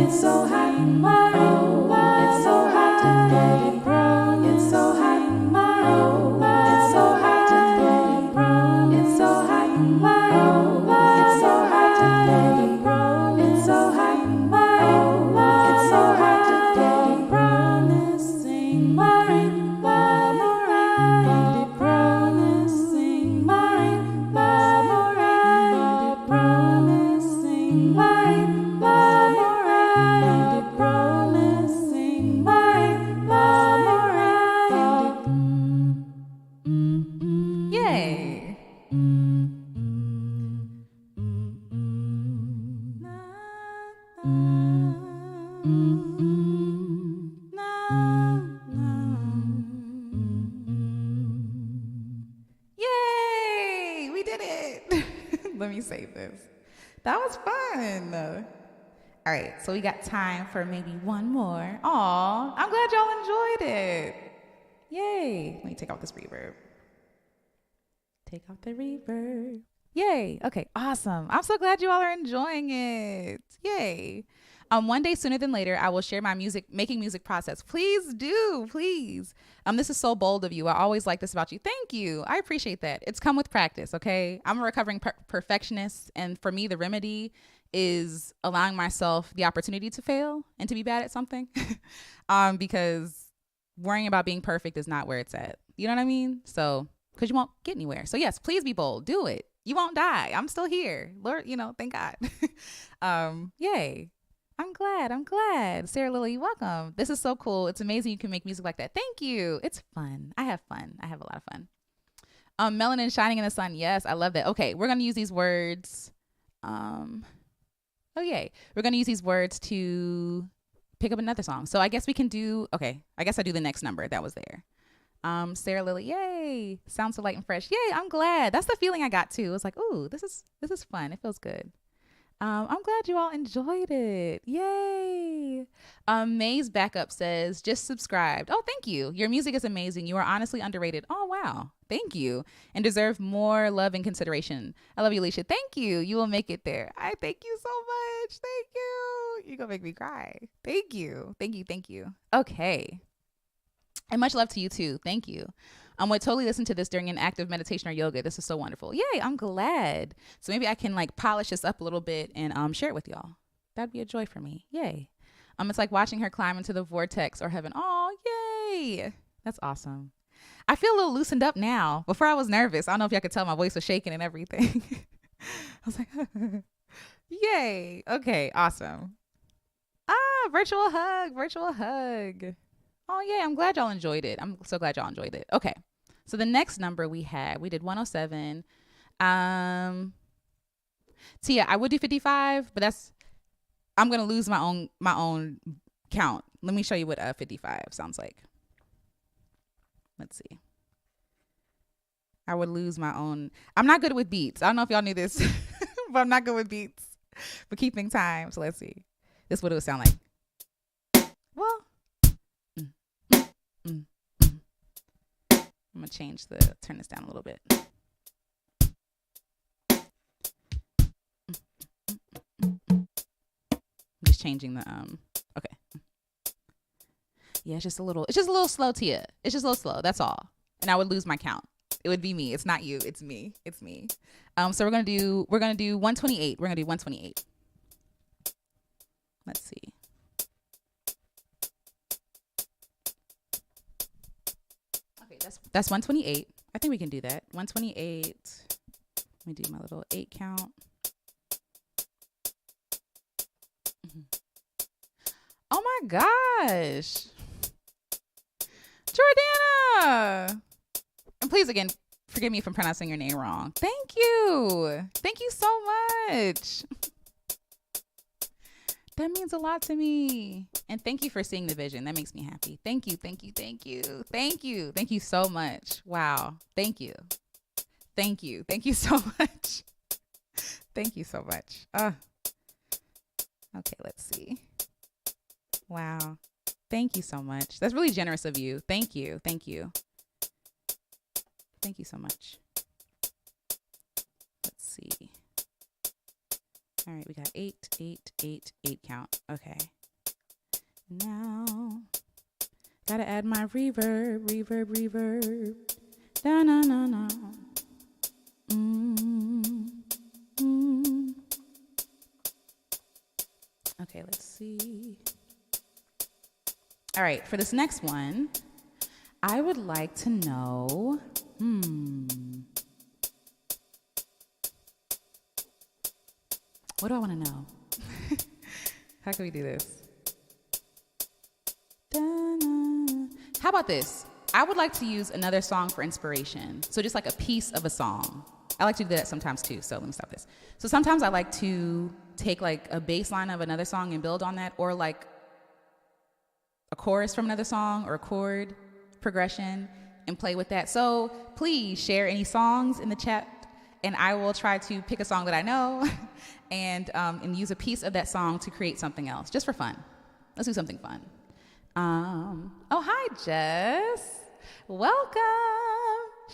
It's so hot in my room. It's so hot to let it grow. It's so hot in my room. It's so hot to let it grow. It's so hot in my room. It's so hot to let it grow. It's so hot in my room. It's so hot to let it grow. Missing my rainbow, let it grow. Missing my rainbow, let it grow. Missing my rainbow, let it grow. Missing my rainbow, yay. Yay! We did it! Let me save this. That was fun. All right, so we got time for maybe one more. Aw, I'm glad y'all enjoyed it. Yay. Let me take out this reverb. Take out the reverb. Yay. Okay, awesome. I'm so glad you all are enjoying it. Yay. One day sooner than later, I will share my making music process. Please do, please. This is so bold of you. I always like this about you. Thank you. I appreciate that. It's come with practice, okay? I'm a recovering perfectionist, and for me, the remedy is allowing myself the opportunity to fail and to be bad at something, because worrying about being perfect is not where it's at. You know what I mean? So, because you won't get anywhere. So yes, please be bold. Do it. You won't die. I'm still here. Lord, thank God. Yay. I'm glad. Sarah Lily, welcome. This is so cool. It's amazing you can make music like that. Thank you. It's fun. I have fun. I have a lot of fun. Melanin shining in the sun. Yes, I love that. Okay, we're going to use these words. We're going to use these words to pick up another song. So I guess we can do, I guess I do the next number that was there. Sarah Lily, yay. Sounds so light and fresh. Yay, I'm glad. That's the feeling I got too. It's like, ooh, this is fun. It feels good. I'm glad you all enjoyed it. Yay. May's backup says, just subscribed. Oh, thank you. Your music is amazing. You are honestly underrated. Oh, wow. Thank you. And deserve more love and consideration. I love you, Alicia. Thank you. You will make it there. I thank you so much. Thank you. You're going to make me cry. Thank you. Thank you. Okay. And much love to you too. Thank you. Would totally listen to this during an active meditation or yoga. This is so wonderful. Yay, I'm glad. So maybe I can polish this up a little bit and share it with y'all. That'd be a joy for me. Yay. It's like watching her climb into the vortex or heaven. Oh, yay. That's awesome. I feel a little loosened up now. Before I was nervous. I don't know if y'all could tell my voice was shaking and everything. I was like, yay. Okay, awesome. Virtual hug. Oh, yeah, I'm glad y'all enjoyed it. I'm so glad y'all enjoyed it. Okay, so the next number we did 107. Tia, I would do 55, but I'm going to lose my own count. Let me show you what 55 sounds like. Let's see. I would lose my own. I'm not good with beats. I don't know if y'all knew this, but I'm not good with beats for keeping time. So let's see. This is what it would sound like. Well, I'm gonna turn this down a little bit. I'm just changing the okay. Yeah, it's just a little slow, Tia. It's just a little slow, that's all. And I would lose my count. It would be me. It's not you, it's me. So we're gonna do 128. We're gonna do 128. Let's see. That's 128. I think we can do that. 128. Let me do my little 8 count. Oh my gosh. Jordana. And please, again, forgive me if I'm pronouncing your name wrong. Thank you. Thank you so much. That means a lot to me. And thank you for seeing the vision. That makes me happy. Thank you. Thank you so much. Wow. Thank you so much. Thank you so much. Okay, let's see. Wow. Thank you so much. That's really generous of you. Thank you. Thank you so much. Let's see. All right, we got 8 count. Okay. Now, gotta add my reverb. Da-na-na-na. Okay, let's see. All right, for this next one, I would like to know, what do I want to know? How can we do this? How about this? I would like to use another song for inspiration. So just like a piece of a song. I like to do that sometimes too, so let me stop this. So sometimes I like to take like a bass line of another song and build on that, or like a chorus from another song or a chord progression and play with that. So please share any songs in the chat, and I will try to pick a song that I know and use a piece of that song to create something else, just for fun. Let's do something fun. Oh, hi, Jess. Welcome.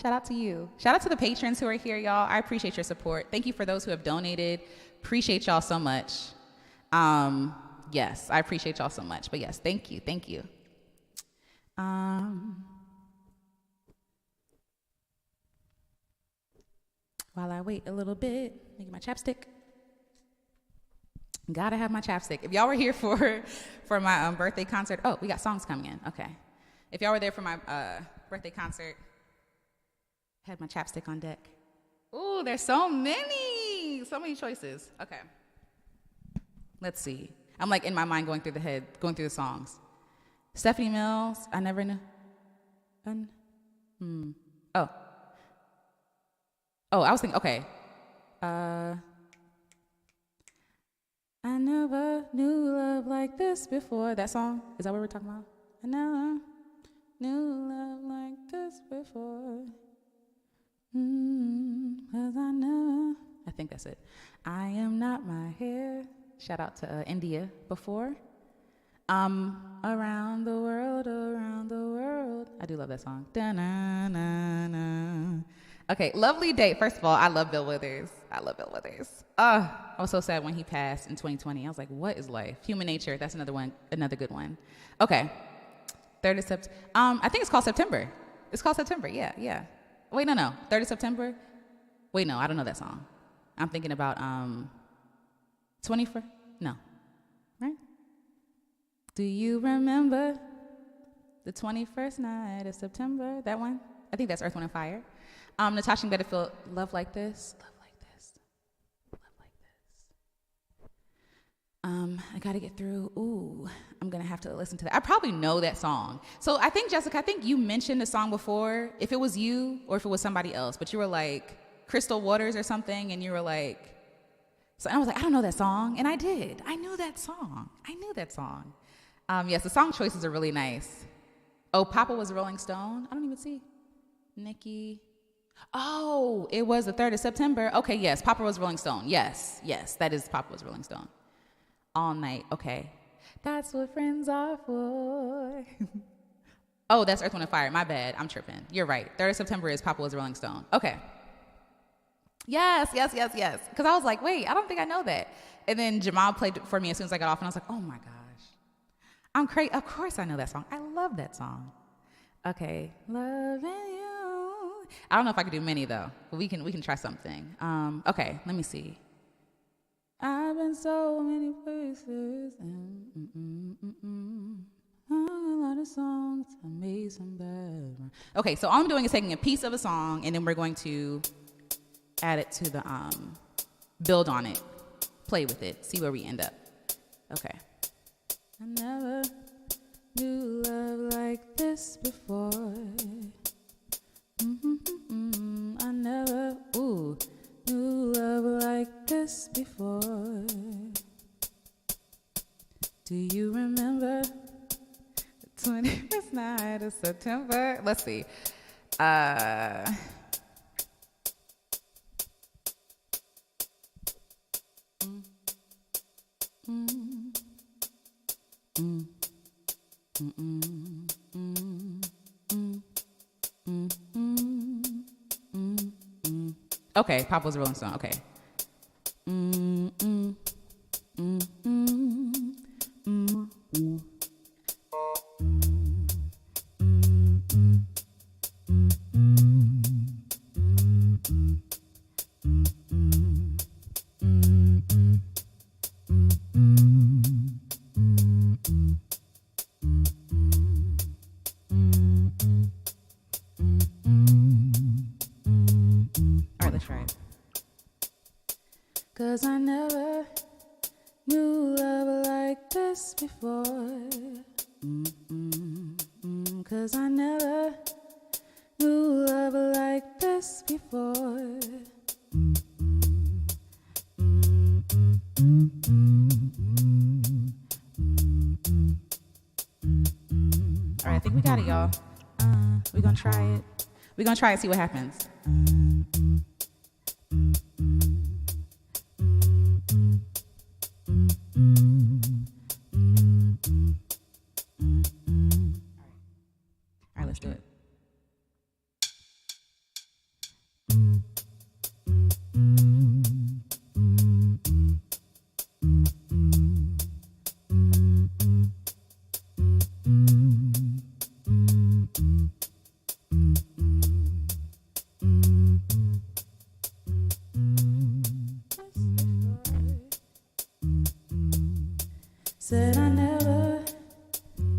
Shout out to you. Shout out to the patrons who are here, y'all. I appreciate your support. Thank you for those who have donated. Appreciate y'all so much. Yes, I appreciate y'all so much. But yes, thank you. Thank you. While I wait a little bit, make my chapstick. Gotta have my chapstick. If y'all were here for my birthday concert, oh, we got songs coming in. Okay. If y'all were there for my birthday concert, had my chapstick on deck. Ooh, there's so many choices. Okay. Let's see. I'm like in my mind going through the songs. Stephanie Mills, I never knew. Oh, I was thinking, okay. I never knew love like this before. That song? Is that what we're talking about? I never knew love like this before. 'Cause I think that's it. I am not my hair. Shout out to India before. Around the world. I do love that song. Da-na-na-na. Okay, Lovely Date. First of all, I love Bill Withers. I was so sad when he passed in 2020. I was like, what is life? Human Nature. That's another good one. Okay. 3rd of September. I think it's called September. It's called September. Yeah. Wait, no. 3rd of September. Wait, no, I don't know that song. I'm thinking about 21st. No. Right? Do you remember the 21st night of September? That one? I think that's Earth, Wind, and Fire. Natasha Bedingfield, Love Like This. I gotta get through. Ooh, I'm gonna have to listen to that. I probably know that song. So I think, Jessica, you mentioned the song before, if it was you or if it was somebody else, but you were like Crystal Waters or something, and you were like, so I was like, I don't know that song, and I did. I knew that song. Yes, the song choices are really nice. Oh, Papa was a Rolling Stone. I don't even see. Nikki. Oh, it was the 3rd of September. Okay, yes, Papa was Rolling Stone. Yes, that is Papa was Rolling Stone. All Night. Okay. That's what friends are for. Oh, that's Earth, Wind, and Fire. My bad. I'm tripping. You're right. 3rd of September is Papa was a Rolling Stone. Okay. Yes. Because I was like, wait, I don't think I know that. And then Jamal played it for me as soon as I got off, and I was like, oh my gosh. I'm crazy. Of course I know that song. I love that song. Okay. Loving you. I don't know if I could do many though, but we can try something. Okay, let me see. I've been so many places and a lot of songs. I made some bad. Okay, so all I'm doing is taking a piece of a song, and then we're going to add it to the build on it, play with it, see where we end up. Okay. I never knew love like this before. I never knew love like this before. Do you remember the 21st night of September? Let's see. Okay, Papa was a Rolling Stone. Okay. this before. 'Cause I never knew love like this before. All right, I think we got it, y'all. We're gonna try it. We're gonna try it, see what happens. All right, let's do it. Said I never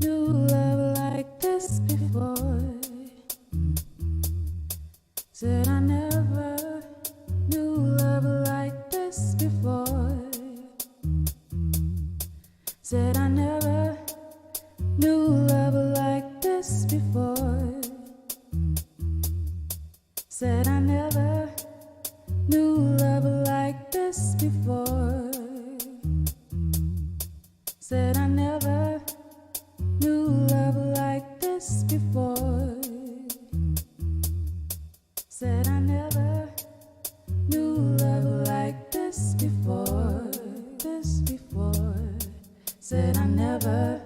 knew love like this before. Said I never knew love like this before. Said I never knew love like this before. Said I never knew love like this before. Said I never knew love like this before. Said I never knew love like this before. This before. Said I never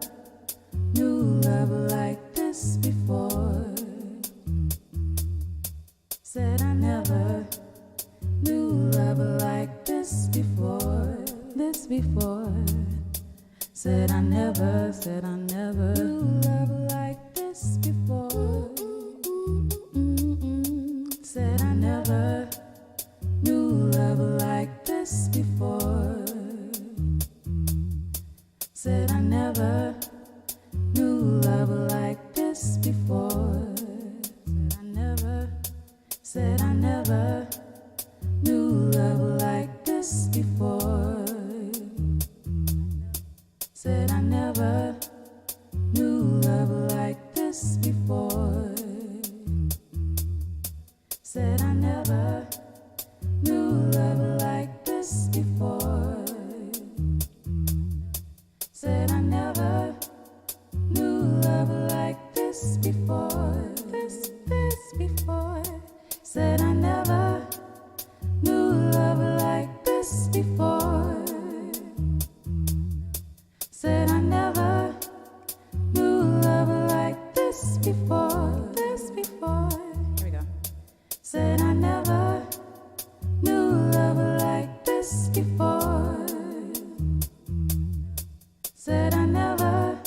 knew love like this before. Said I never knew love like this before. This before. Said I never knew love like this before. Said I never knew love like this before. Said I never knew love like this before. Said I never knew love like this before. Said I never knew love like this before. Said I never knew love like this before. Said I never knew love like this before. This before. Said I never knew love like this before. Said I never knew love like this before. This before. Here we go. Said I never knew love like this before. Said I never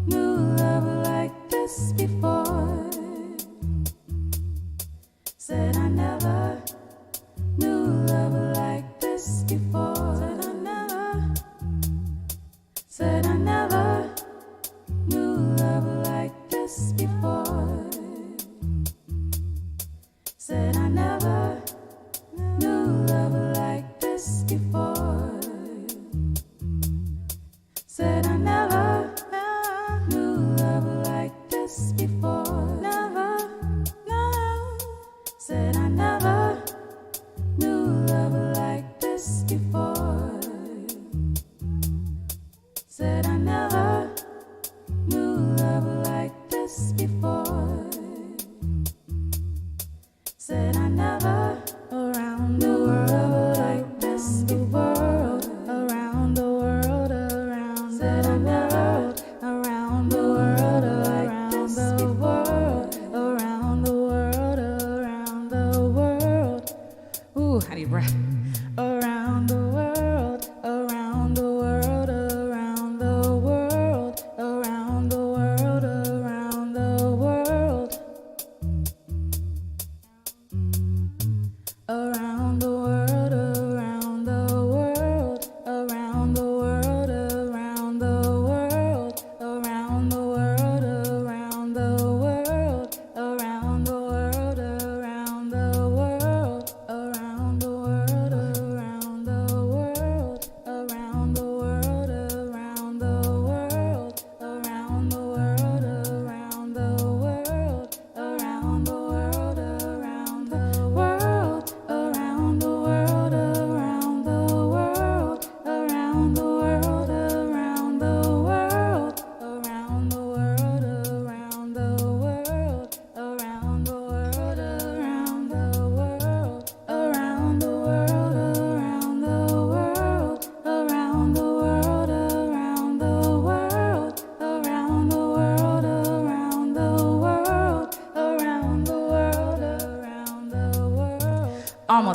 knew love like this before. Said I never knew love like this before. Said I never knew love like this before. Said I never knew love like this before. Said I never knew love like this before. Never, no. Said I never knew love like this before. Said I never knew love like this before. Said I never around the world like this before. Around the world, around. Said I never around the world, around the world, around the world, around the world. Ooh, I need breath. Around the world, around the world, around the world.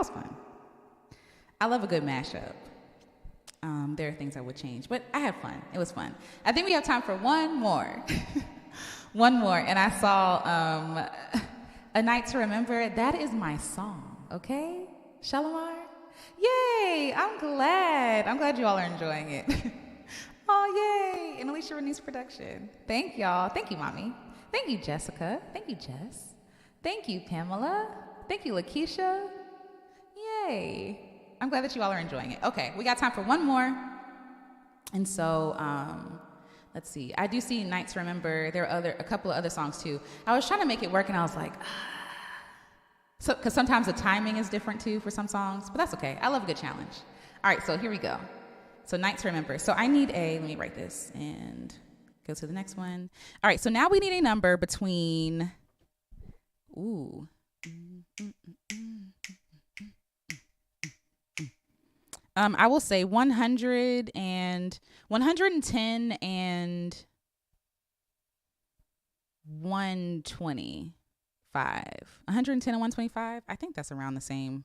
was fun. I love a good mashup. There are things I would change, but I had fun. It was fun. I think we have time for one more. One more. And I saw A Night to Remember. That is my song, okay? Shalimar? Yay! I'm glad you all are enjoying it. Oh, yay! And Alicia Renee's production. Thank y'all. Thank you, Mommy. Thank you, Jessica. Thank you, Jess. Thank you, Pamela. Thank you, Lakeisha. Yay. I'm glad that you all are enjoying it. Okay, we got time for one more. And so, let's see. I do see Night to Remember. There are a couple of other songs too. I was trying to make it work and I was like, so, because sometimes the timing is different too for some songs, but that's okay. I love a good challenge. All right, so here we go. So Night to Remember. So I need let me write this and go to the next one. All right, so now we need a number between, I will say 100 and 110 and 125. 110 and 125. I think that's around the same.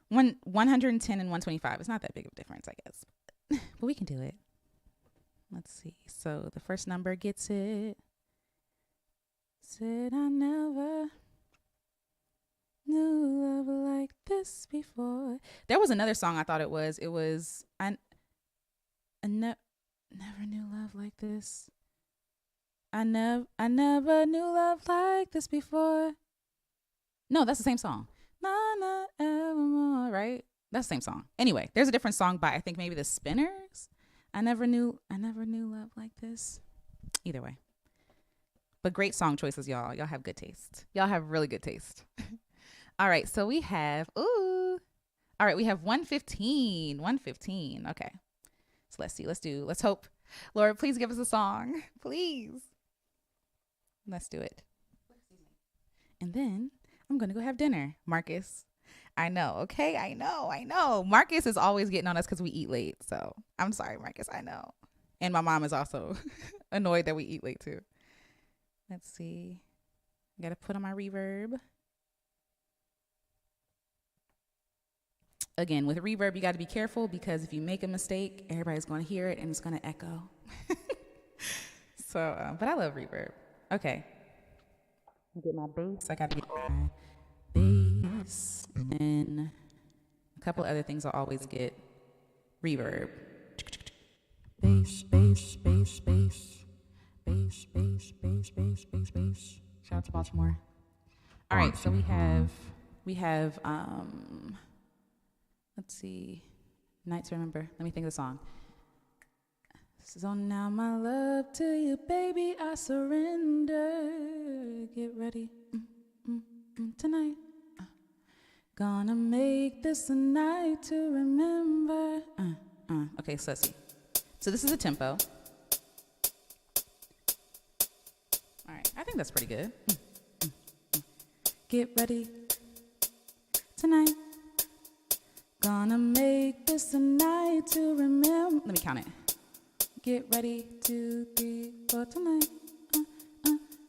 110 and 125. It's not that big of a difference, I guess. But we can do it. Let's see. So the first number gets it. Said I never knew love like this before. There was another song I thought it was. It was I never knew love like this. I never knew love like this before. No, that's the same song. Not evermore, right? That's the same song. Anyway, there's a different song by I think maybe the Spinners. I never knew love like this. Either way. But great song choices, y'all. Y'all have good taste. Y'all have really good taste. All right, so we have, all right, we have 115. 115. Okay. So let's see. Let's hope. Lord, please give us a song. Please. Let's do it. And then I'm going to go have dinner, Marcus. I know, okay? I know. Marcus is always getting on us because we eat late. So I'm sorry, Marcus. I know. And my mom is also annoyed that we eat late too. Let's see. I got to put on my reverb. Again, with reverb, you got to be careful because if you make a mistake, everybody's going to hear it and it's going to echo. So, but I love reverb. Okay. Get my bass. I got to get my bass. And a couple other things I'll always get. Reverb. Bass, bass, bass, bass. Bass, bass, bass, bass, bass, bass. Shout out to Baltimore. All right, so we have let's see. Night to Remember. Let me think of the song. So now my love to you, baby, I surrender. Get ready tonight. Gonna make this a night to remember. Okay, so let's see. So this is a tempo. All right, I think that's pretty good. Get ready tonight. Gonna make this a night to remember. Let me count it. Get ready, 2, 3, 4 tonight.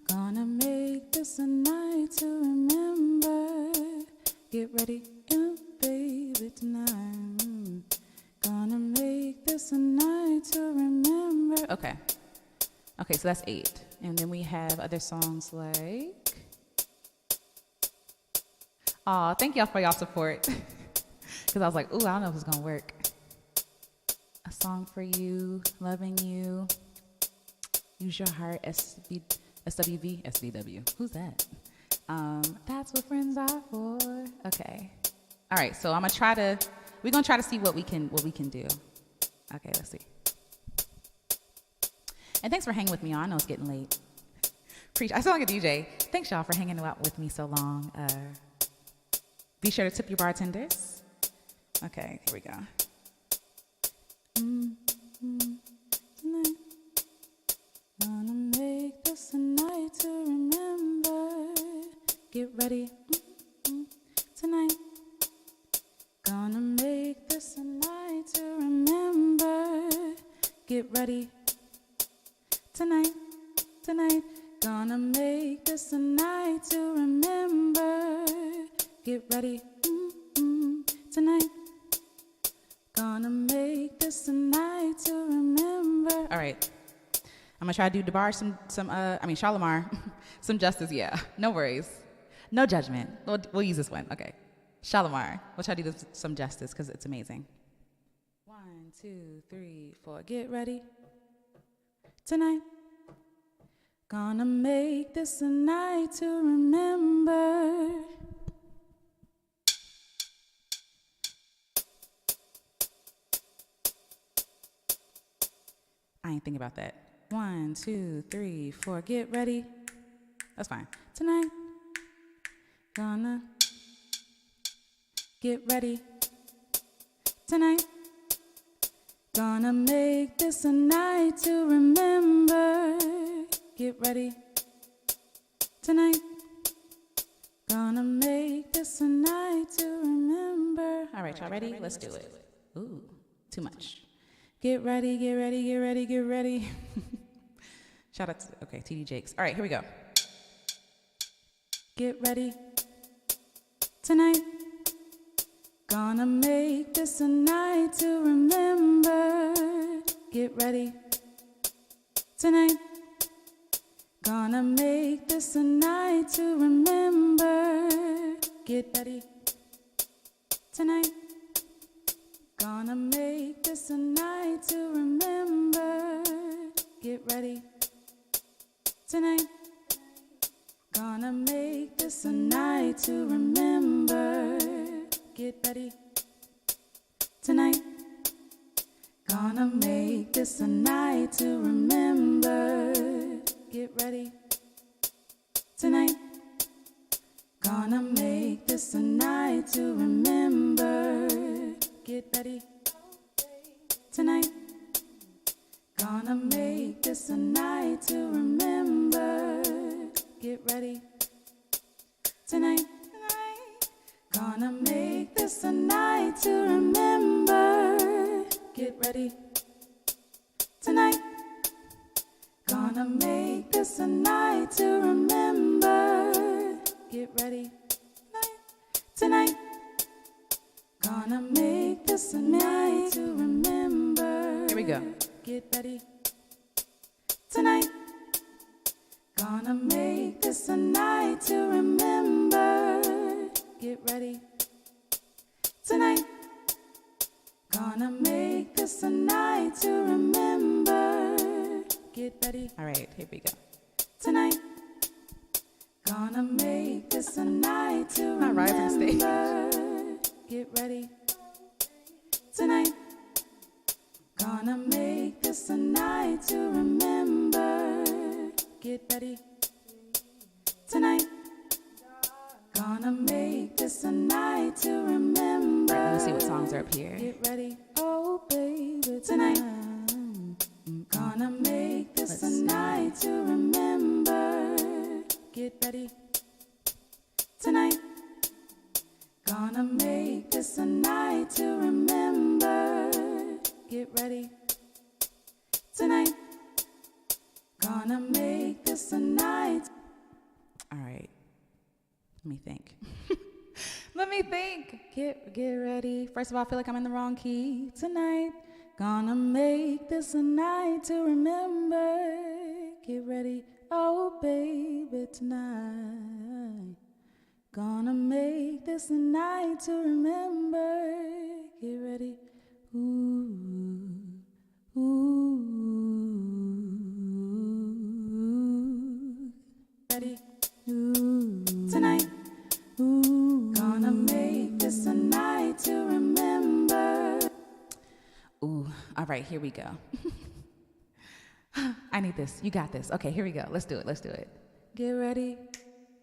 Gonna make this a night to remember. Get ready, baby, tonight. Gonna make this a night to remember. Okay, so that's 8. And then we have other songs like... Aw, thank y'all for y'all support. Because I was like, ooh, I don't know if it's going to work. A Song for You, Loving You, Use Your Heart, SWV. Who's that? That's what friends are for. Okay. All right, so we're going to try to see what we can do. Okay, let's see. And thanks for hanging with me on. I know it's getting late. I sound like a DJ. Thanks, y'all, for hanging out with me so long. Be sure to tip your bartenders. Okay, here we go. Tonight, gonna make this a night to remember. Get ready tonight. Gonna make this a night to remember. Get ready tonight. Gonna make this a night to remember. Get ready tonight. Gonna make this a night to remember. All right. I'm gonna try to do DeBar Shalimar, some justice, yeah. No worries. No judgment. We'll use this one. Okay. Shalimar. We'll try to do this some justice because it's amazing. 1, 2, 3, 4. Get ready. Tonight. Gonna make this a night to remember. I ain't thinking about that. 1, 2, 3, 4. Get ready. That's fine. Tonight. Gonna get ready. Tonight. Gonna make this a night to remember. Get ready. Tonight. Gonna make this a night to remember. All right, y'all ready? Let's do it. Ooh, too much. Get ready, get ready, get ready, get ready. Shout out to, okay, TD Jakes. All right, here we go. Get ready. Tonight. Gonna make this a night to remember. Get ready. Tonight. Gonna make this a night to remember. Get ready. Tonight. Gonna make this a night to remember. Get ready. Tonight. Gonna make this a night to remember. Get ready. Tonight. Gonna make this a night to remember. Get ready. Tonight. Gonna make this a night to remember. Get ready. Tonight. Gonna make this a night to remember. Get ready. Tonight. Gonna make this a night to remember. Get ready. Tonight. Gonna make this a night to remember. Get ready. Tonight. Gonna make this a night to remember. Here we go. Get ready. Tonight. Gonna make this a night to remember. Get ready. Tonight. Gonna make this a night to remember. Get ready. All right, here we go. Tonight. Gonna make this a night to remember. Not rising stage. Get ready. Tonight. Gonna make this a night to remember. Get ready. Tonight. Gonna make this a night to remember. Right, let me see what songs are up here. Get ready. Oh, baby, tonight. Gonna make this a night to remember. Get ready. Tonight. Gonna make this a night to remember. Get ready. Tonight. Gonna make this a night. All right. Let me think. Let me think. Get ready. First of all, I feel like I'm in the wrong key. Tonight. Gonna make this a night to remember. Get ready. Oh, baby, tonight. Gonna make this a night to remember. Get ready. Ooh, ooh. Ready. Ooh. Tonight. Ooh. Gonna make this a night to remember. Ooh. All right, here we go. I need this. You got this. Okay, here we go. Let's do it. Let's do it. Get ready.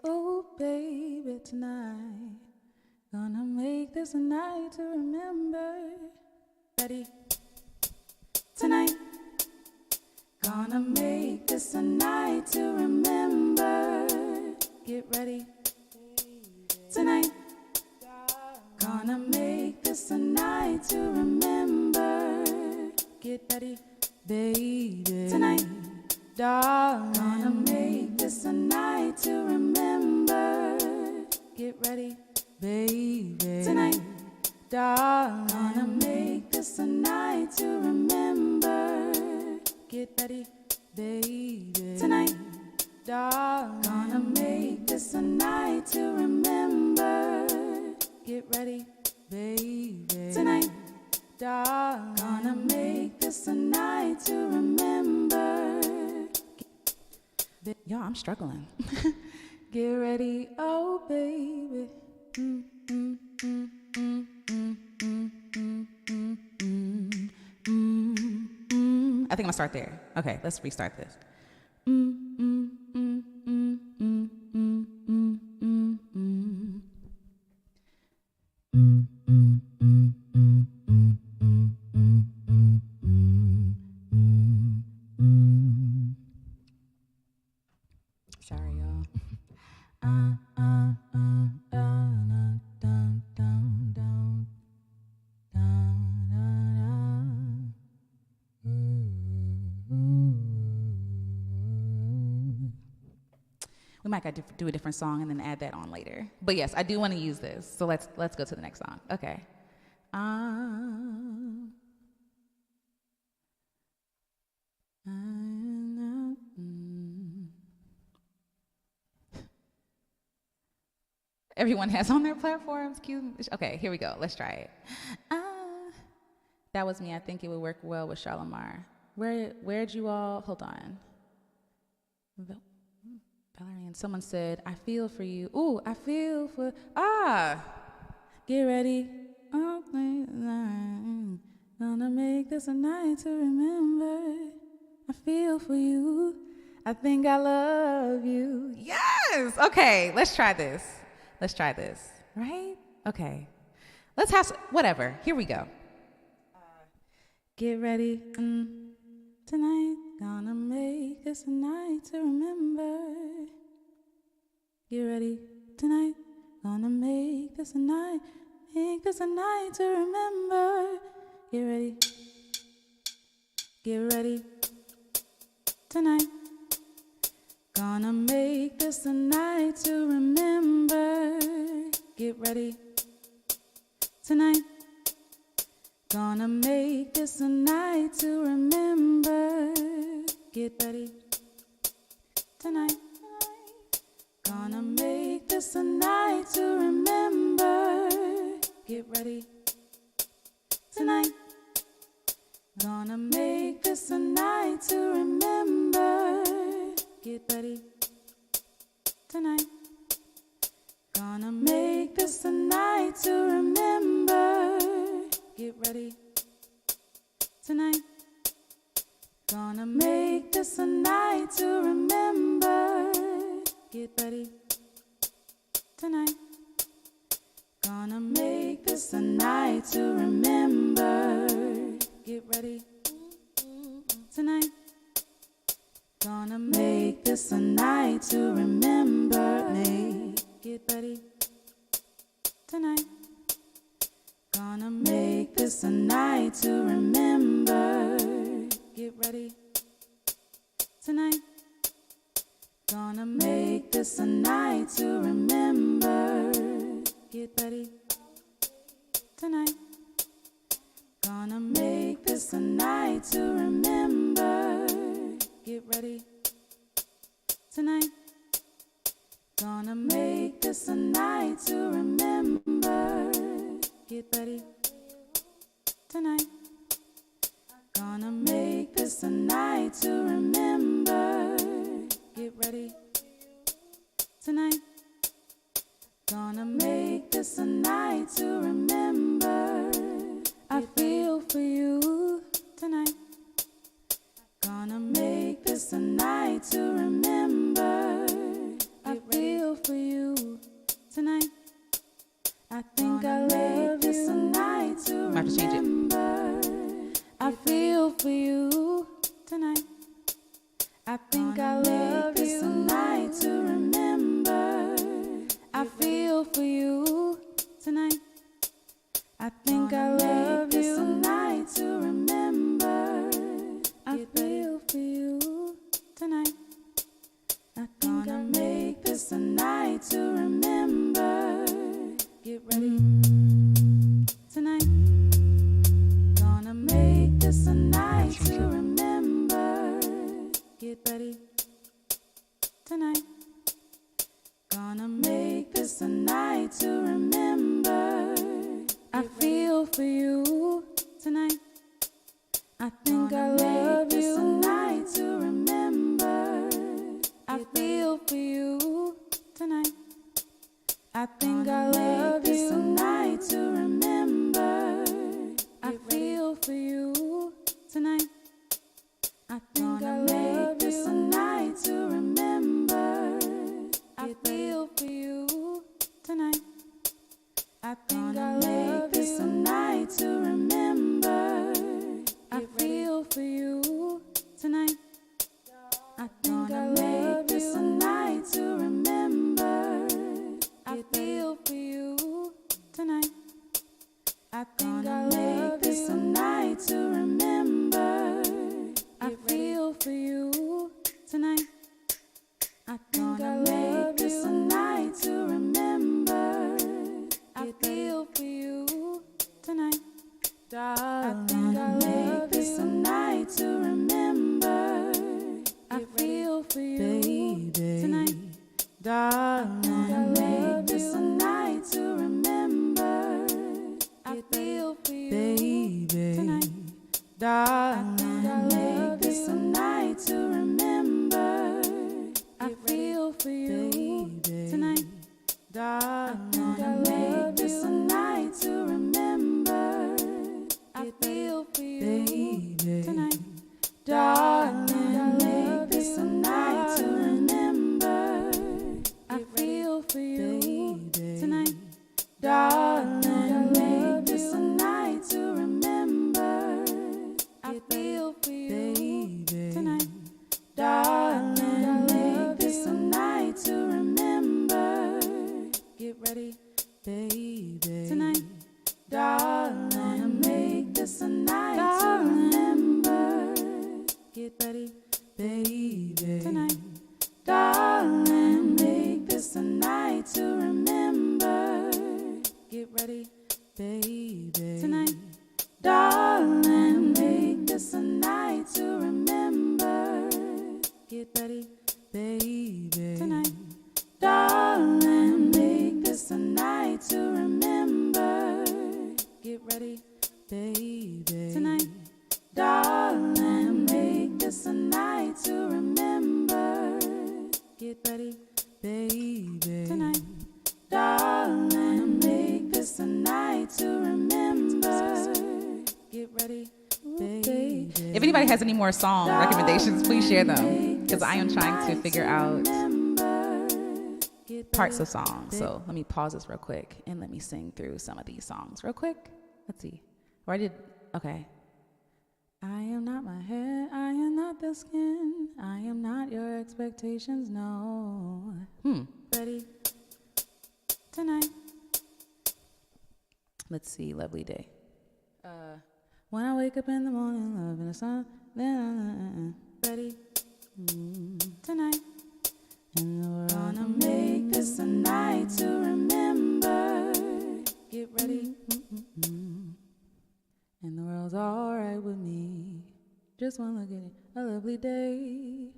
Oh, baby, tonight. Gonna make this a night to remember. Ready. Tonight. Gonna make this a night to remember. Get ready. Tonight. Gonna make this a night to remember. Get ready. Baby. Tonight. Darling. Gonna make this a night to remember. Get ready. Baby. Tonight. darling. Gonna make this a night to remember. Get ready, baby. Tonight, darling. Gonna make this a night to remember. Get ready, baby. Tonight, darling. Gonna make this a night to remember. Y'all, I'm struggling. Get ready, oh baby. I think I'm gonna start there. Okay, let's restart this. Sorry, y'all. We might got to do a different song and then add that on later. But yes, I do want to use this. So let's go to the next song. Okay. Everyone has on their platforms. Okay, here we go. Let's try it. That was me. I think it would work well with Charlamagne. Where'd you all? Hold on. Valerie, and someone said, I feel for you. Ooh, I feel for, get ready. Oh, gonna make this a night to remember. I feel for you. I think I love you. Yes! Okay, let's try this. Right? Okay. Let's have, whatever. Here we go. Get ready. Tonight, gonna make this a night to remember. Get ready tonight, gonna make this a night to remember. Get ready tonight, gonna make this a night to remember. Get ready tonight, gonna make this a night to remember. Get ready tonight, gonna make this a night to remember. Get ready tonight, gonna make this a night to remember. Get ready tonight, gonna make this a night to remember. Get ready tonight, gonna make this a night to remember. Get ready tonight, gonna make this a night to remember. Get ready tonight, gonna make this a night to remember. Get ready tonight, gonna make this a night to remember. Get ready tonight, gonna make this a night to remember. Get ready tonight, gonna make this a night to remember. Get ready tonight, gonna make this a night to remember. Get ready tonight, gonna make this a night to remember. Get ready tonight, gonna make this a night to remember. I feel for you tonight, gonna make this a night to remember. I feel for you tonight, I think I love you. Night to remember. I feel for you tonight, I think I love you. Night to remember. I feel for you tonight, I think I love you. Night to remember. I feel for you tonight, I think I'll make this a night to remember. Get ready tonight. to remember. Get ready tonight. Gonna make this a night to remember. I feel for you tonight. I think I love you. This a night to remember. I feel for you tonight. I think I love you. This a night to remember. I feel for you tonight. I think I love you. This a night to remember. I feel for you tonight. I think I love you. This a night to remember. I feel for you tonight. I think I love you. This a night to remember. I feel for you tonight. I think I love you. This a night to remember. I feel for you tonight. I think I love you. This a night to remember. I feel for you tonight. I think I love you. This a night to remember. I feel for you tonight. Darling, I love this a night to remember. I feel for you tonight. Darling, I love this a night to remember. I feel for you tonight. Darling, I love this a night to remember. I feel for you tonight. Darling, I love this a night to remember. I feel for you tonight. Darling, I love this a night to remember. I feel for you tonight. Darling, I love this a night to remember. Get ready, baby, tonight. Darling, make this a night to remember. Get ready, baby, tonight. Darling, make this a night to remember. Get ready, baby, tonight. Darling, make this a night to remember. Get ready, baby, tonight. Darling, make this a night to remember. Get ready, baby, tonight. Darling, make this a night to remember. Get ready, baby, tonight. Darling, make this a night to remember. Get ready, baby. If anybody has any more song recommendations, please share them, because I am trying to figure out parts of songs. So let me pause this real quick and let me sing through some of these songs real quick. Let's see. Okay. I am not my head, I am not the skin, I am not your expectations, no. Ready tonight. Let's see, lovely day. When I wake up in the morning, love in the sun, then ready tonight. And we're gonna make this a night to remember. Get ready. And the world's alright with me. Just one look at it, a lovely day.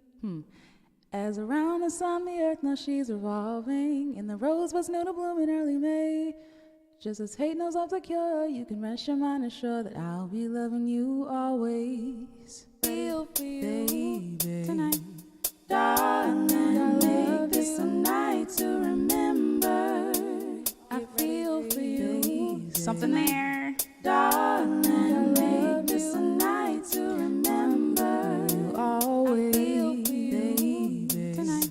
As around the sun, the earth knows she's revolving, and the rose was new to bloom in early May. Just as hate knows I'm secure, you can rest your mind assured that I'll be loving you always. Feel for you, baby, tonight. Darling, I make this a night to remember. I feel for you. Something there. Darling, I make this a night to remember. You always. I feel for you tonight.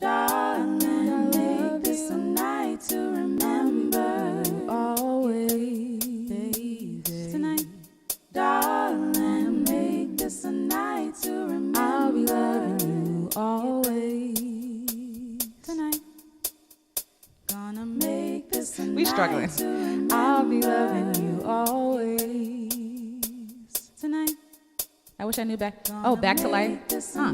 Darling, I make this a night to remember. You always. Tonight. Darling, make this a night to remember. I'll be loving you always. Tonight. Gonna make this a night. We struggling. I'll be loving you always. Tonight. I wish I knew back. Oh, Back to Life. Huh.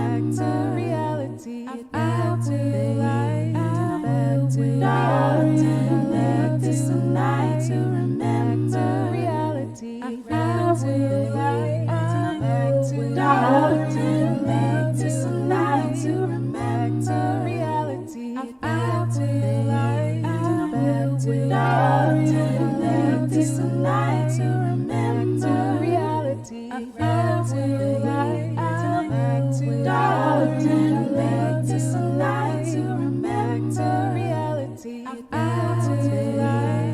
back to light, back to dark, to make this a night to remember, to reality, back to light, back to dark, to make this a night to remember, to reality, back to light, back to dark, to make this a night to remember, to reality, back to light,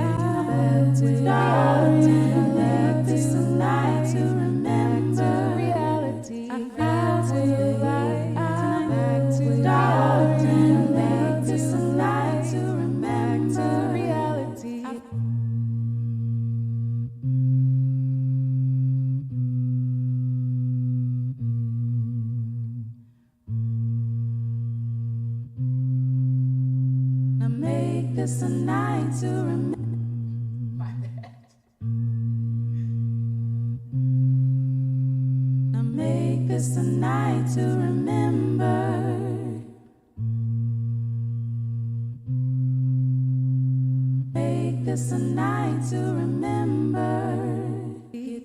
back to dark, to make this a night to remember, to reality, back to light, back to dark, to make this a night to remember, to reality. Now make this a night to remember. Now make this a night to remember. Make this a night to remember.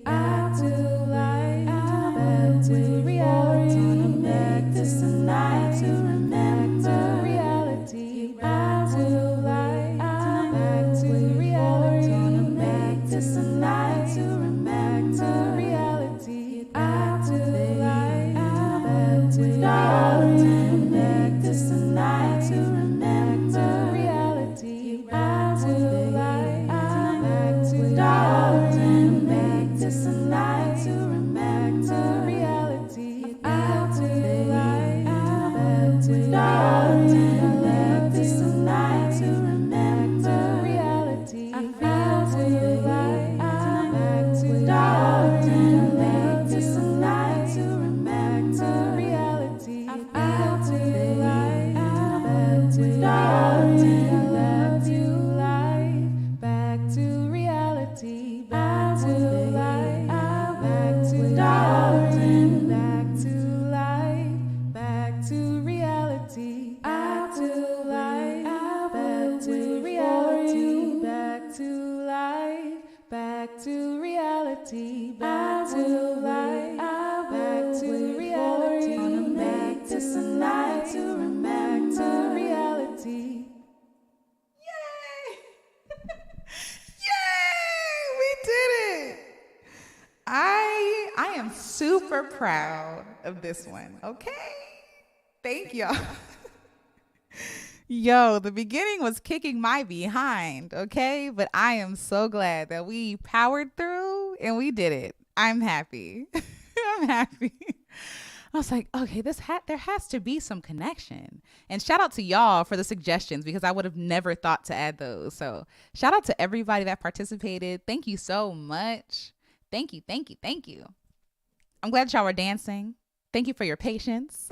Back to light, back to reality. Make this a night to remember, to reality. Back to light, back to reality. Make this a night to remember, to reality. Back to light, back to dark. Make this a night to remember, to reality. Back to light, back to dark. Make this a night to remember, to reality. Back to light, back to dark. Make this a night to remember, to reality. Back to light, back to dark. Make this a night to remember, to reality. Back to light, back to dark. Back to light, back to reality. Back to light, back to dark. Back to light, back to reality. Back to light, back to reality. Back to light, back to reality. Back to light, back to reality. Make this a night to remember, to reality. Yay! Yay! We did it! I am super proud of this one, okay? Thank y'all. Yo, the beginning was kicking my behind, okay? But I am so glad that we powered through and we did it. I'm happy. I'm happy. I was like, okay, there has to be some connection. And shout out to y'all for the suggestions because I would have never thought to add those. So shout out to everybody that participated. Thank you so much. Thank you, thank you, thank you. I'm glad y'all were dancing. Thank you for your patience.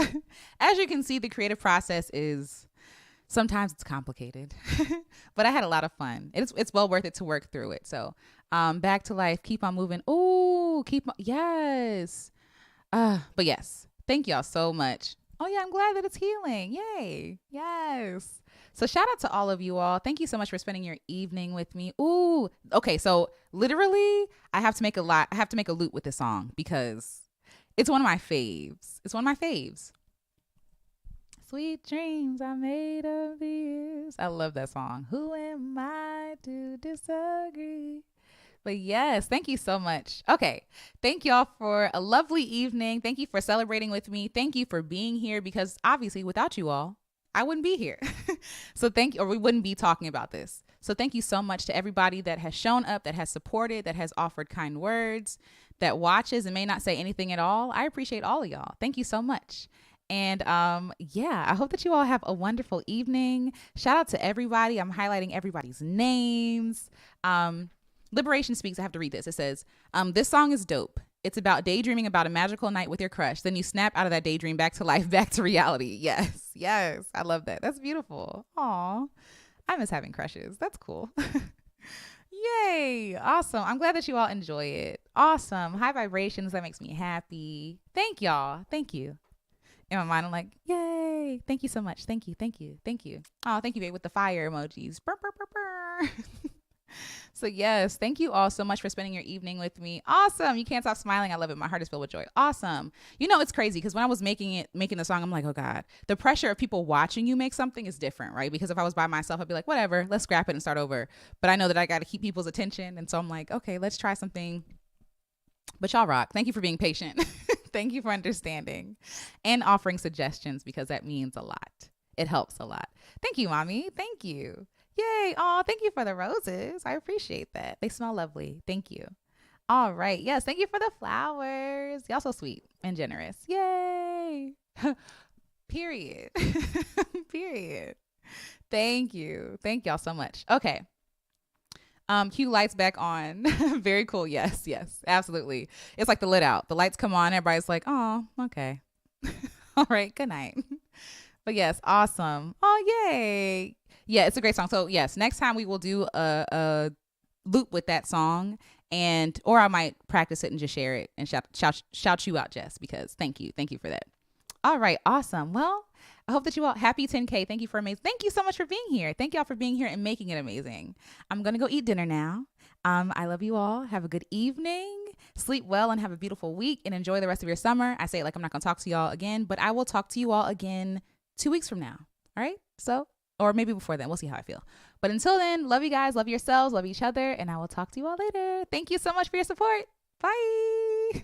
As you can see, the creative process is sometimes it's complicated, but I had a lot of fun. It's well worth it to work through it. So back to life, keep on moving. Ooh, yes. But yes, thank y'all so much. Oh yeah, I'm glad that it's healing. Yay. Yes. So shout out to all of you all. Thank you so much for spending your evening with me. Ooh, okay. So literally I have to make a loop with this song because it's one of my faves. It's one of my faves. Sweet dreams are made of these. I love that song. Who am I to disagree? But yes, thank you so much. Okay. Thank y'all for a lovely evening. Thank you for celebrating with me. Thank you for being here because obviously without you all, I wouldn't be here. So thank you, or we wouldn't be talking about this. So thank you so much to everybody that has shown up, that has supported, that has offered kind words, that watches and may not say anything at all. I appreciate all of y'all. Thank you so much. And yeah, I hope that you all have a wonderful evening. Shout out to everybody. I'm highlighting everybody's names. Liberation Speaks. I have to read this. It says, this song is dope. It's about daydreaming about a magical night with your crush. Then you snap out of that daydream back to life, back to reality. Yes. Yes. I love that. That's beautiful. Aw. I miss having crushes. That's cool. Yay. Awesome. I'm glad that you all enjoy it. Awesome. High vibrations. That makes me happy. Thank y'all. Thank you. In my mind, I'm like, yay. Thank you so much. Thank you. Thank you. Thank you. Oh, thank you, babe, with the fire emojis. Burr, burr, burr, burr. So yes, thank you all so much for spending your evening with me. Awesome. You can't stop smiling. I love it. My heart is filled with joy. Awesome. You know, it's crazy because when I was making the song, I'm like, oh God, the pressure of people watching you make something is different, right? Because if I was by myself, I'd be like, whatever, let's scrap it and start over. But I know that I got to keep people's attention. And so I'm like, okay, let's try something. But y'all rock. Thank you for being patient. Thank you for understanding and offering suggestions because that means a lot. It helps a lot. Thank you, mommy. Thank you. Yay. Oh, thank you for the roses. I appreciate that. They smell lovely. Thank you. All right. Yes. Thank you for the flowers. Y'all so sweet and generous. Yay. Period. Period. Thank you. Thank y'all so much. Okay. Cue lights back on. Very cool. Yes, yes, absolutely. It's like the lit out. The lights come on. Everybody's like, oh, okay. All right. Good night. But yes, awesome. Oh, yay. Yeah, it's a great song. So yes, next time we will do a loop with that song, and or I might practice it and just share it and shout you out, Jess, because thank you for that. All right, awesome. Well, I hope that you all happy 10K. Thank you for amazing. Thank you so much for being here. Thank y'all for being here and making it amazing. I'm gonna go eat dinner now. I love you all. Have a good evening. Sleep well and have a beautiful week and enjoy the rest of your summer. I say it like I'm not gonna talk to y'all again, but I will talk to you all again 2 weeks from now. All right. So, or maybe before then. We'll see how I feel. But until then, love you guys, love yourselves, love each other, and I will talk to you all later. Thank you so much for your support. Bye.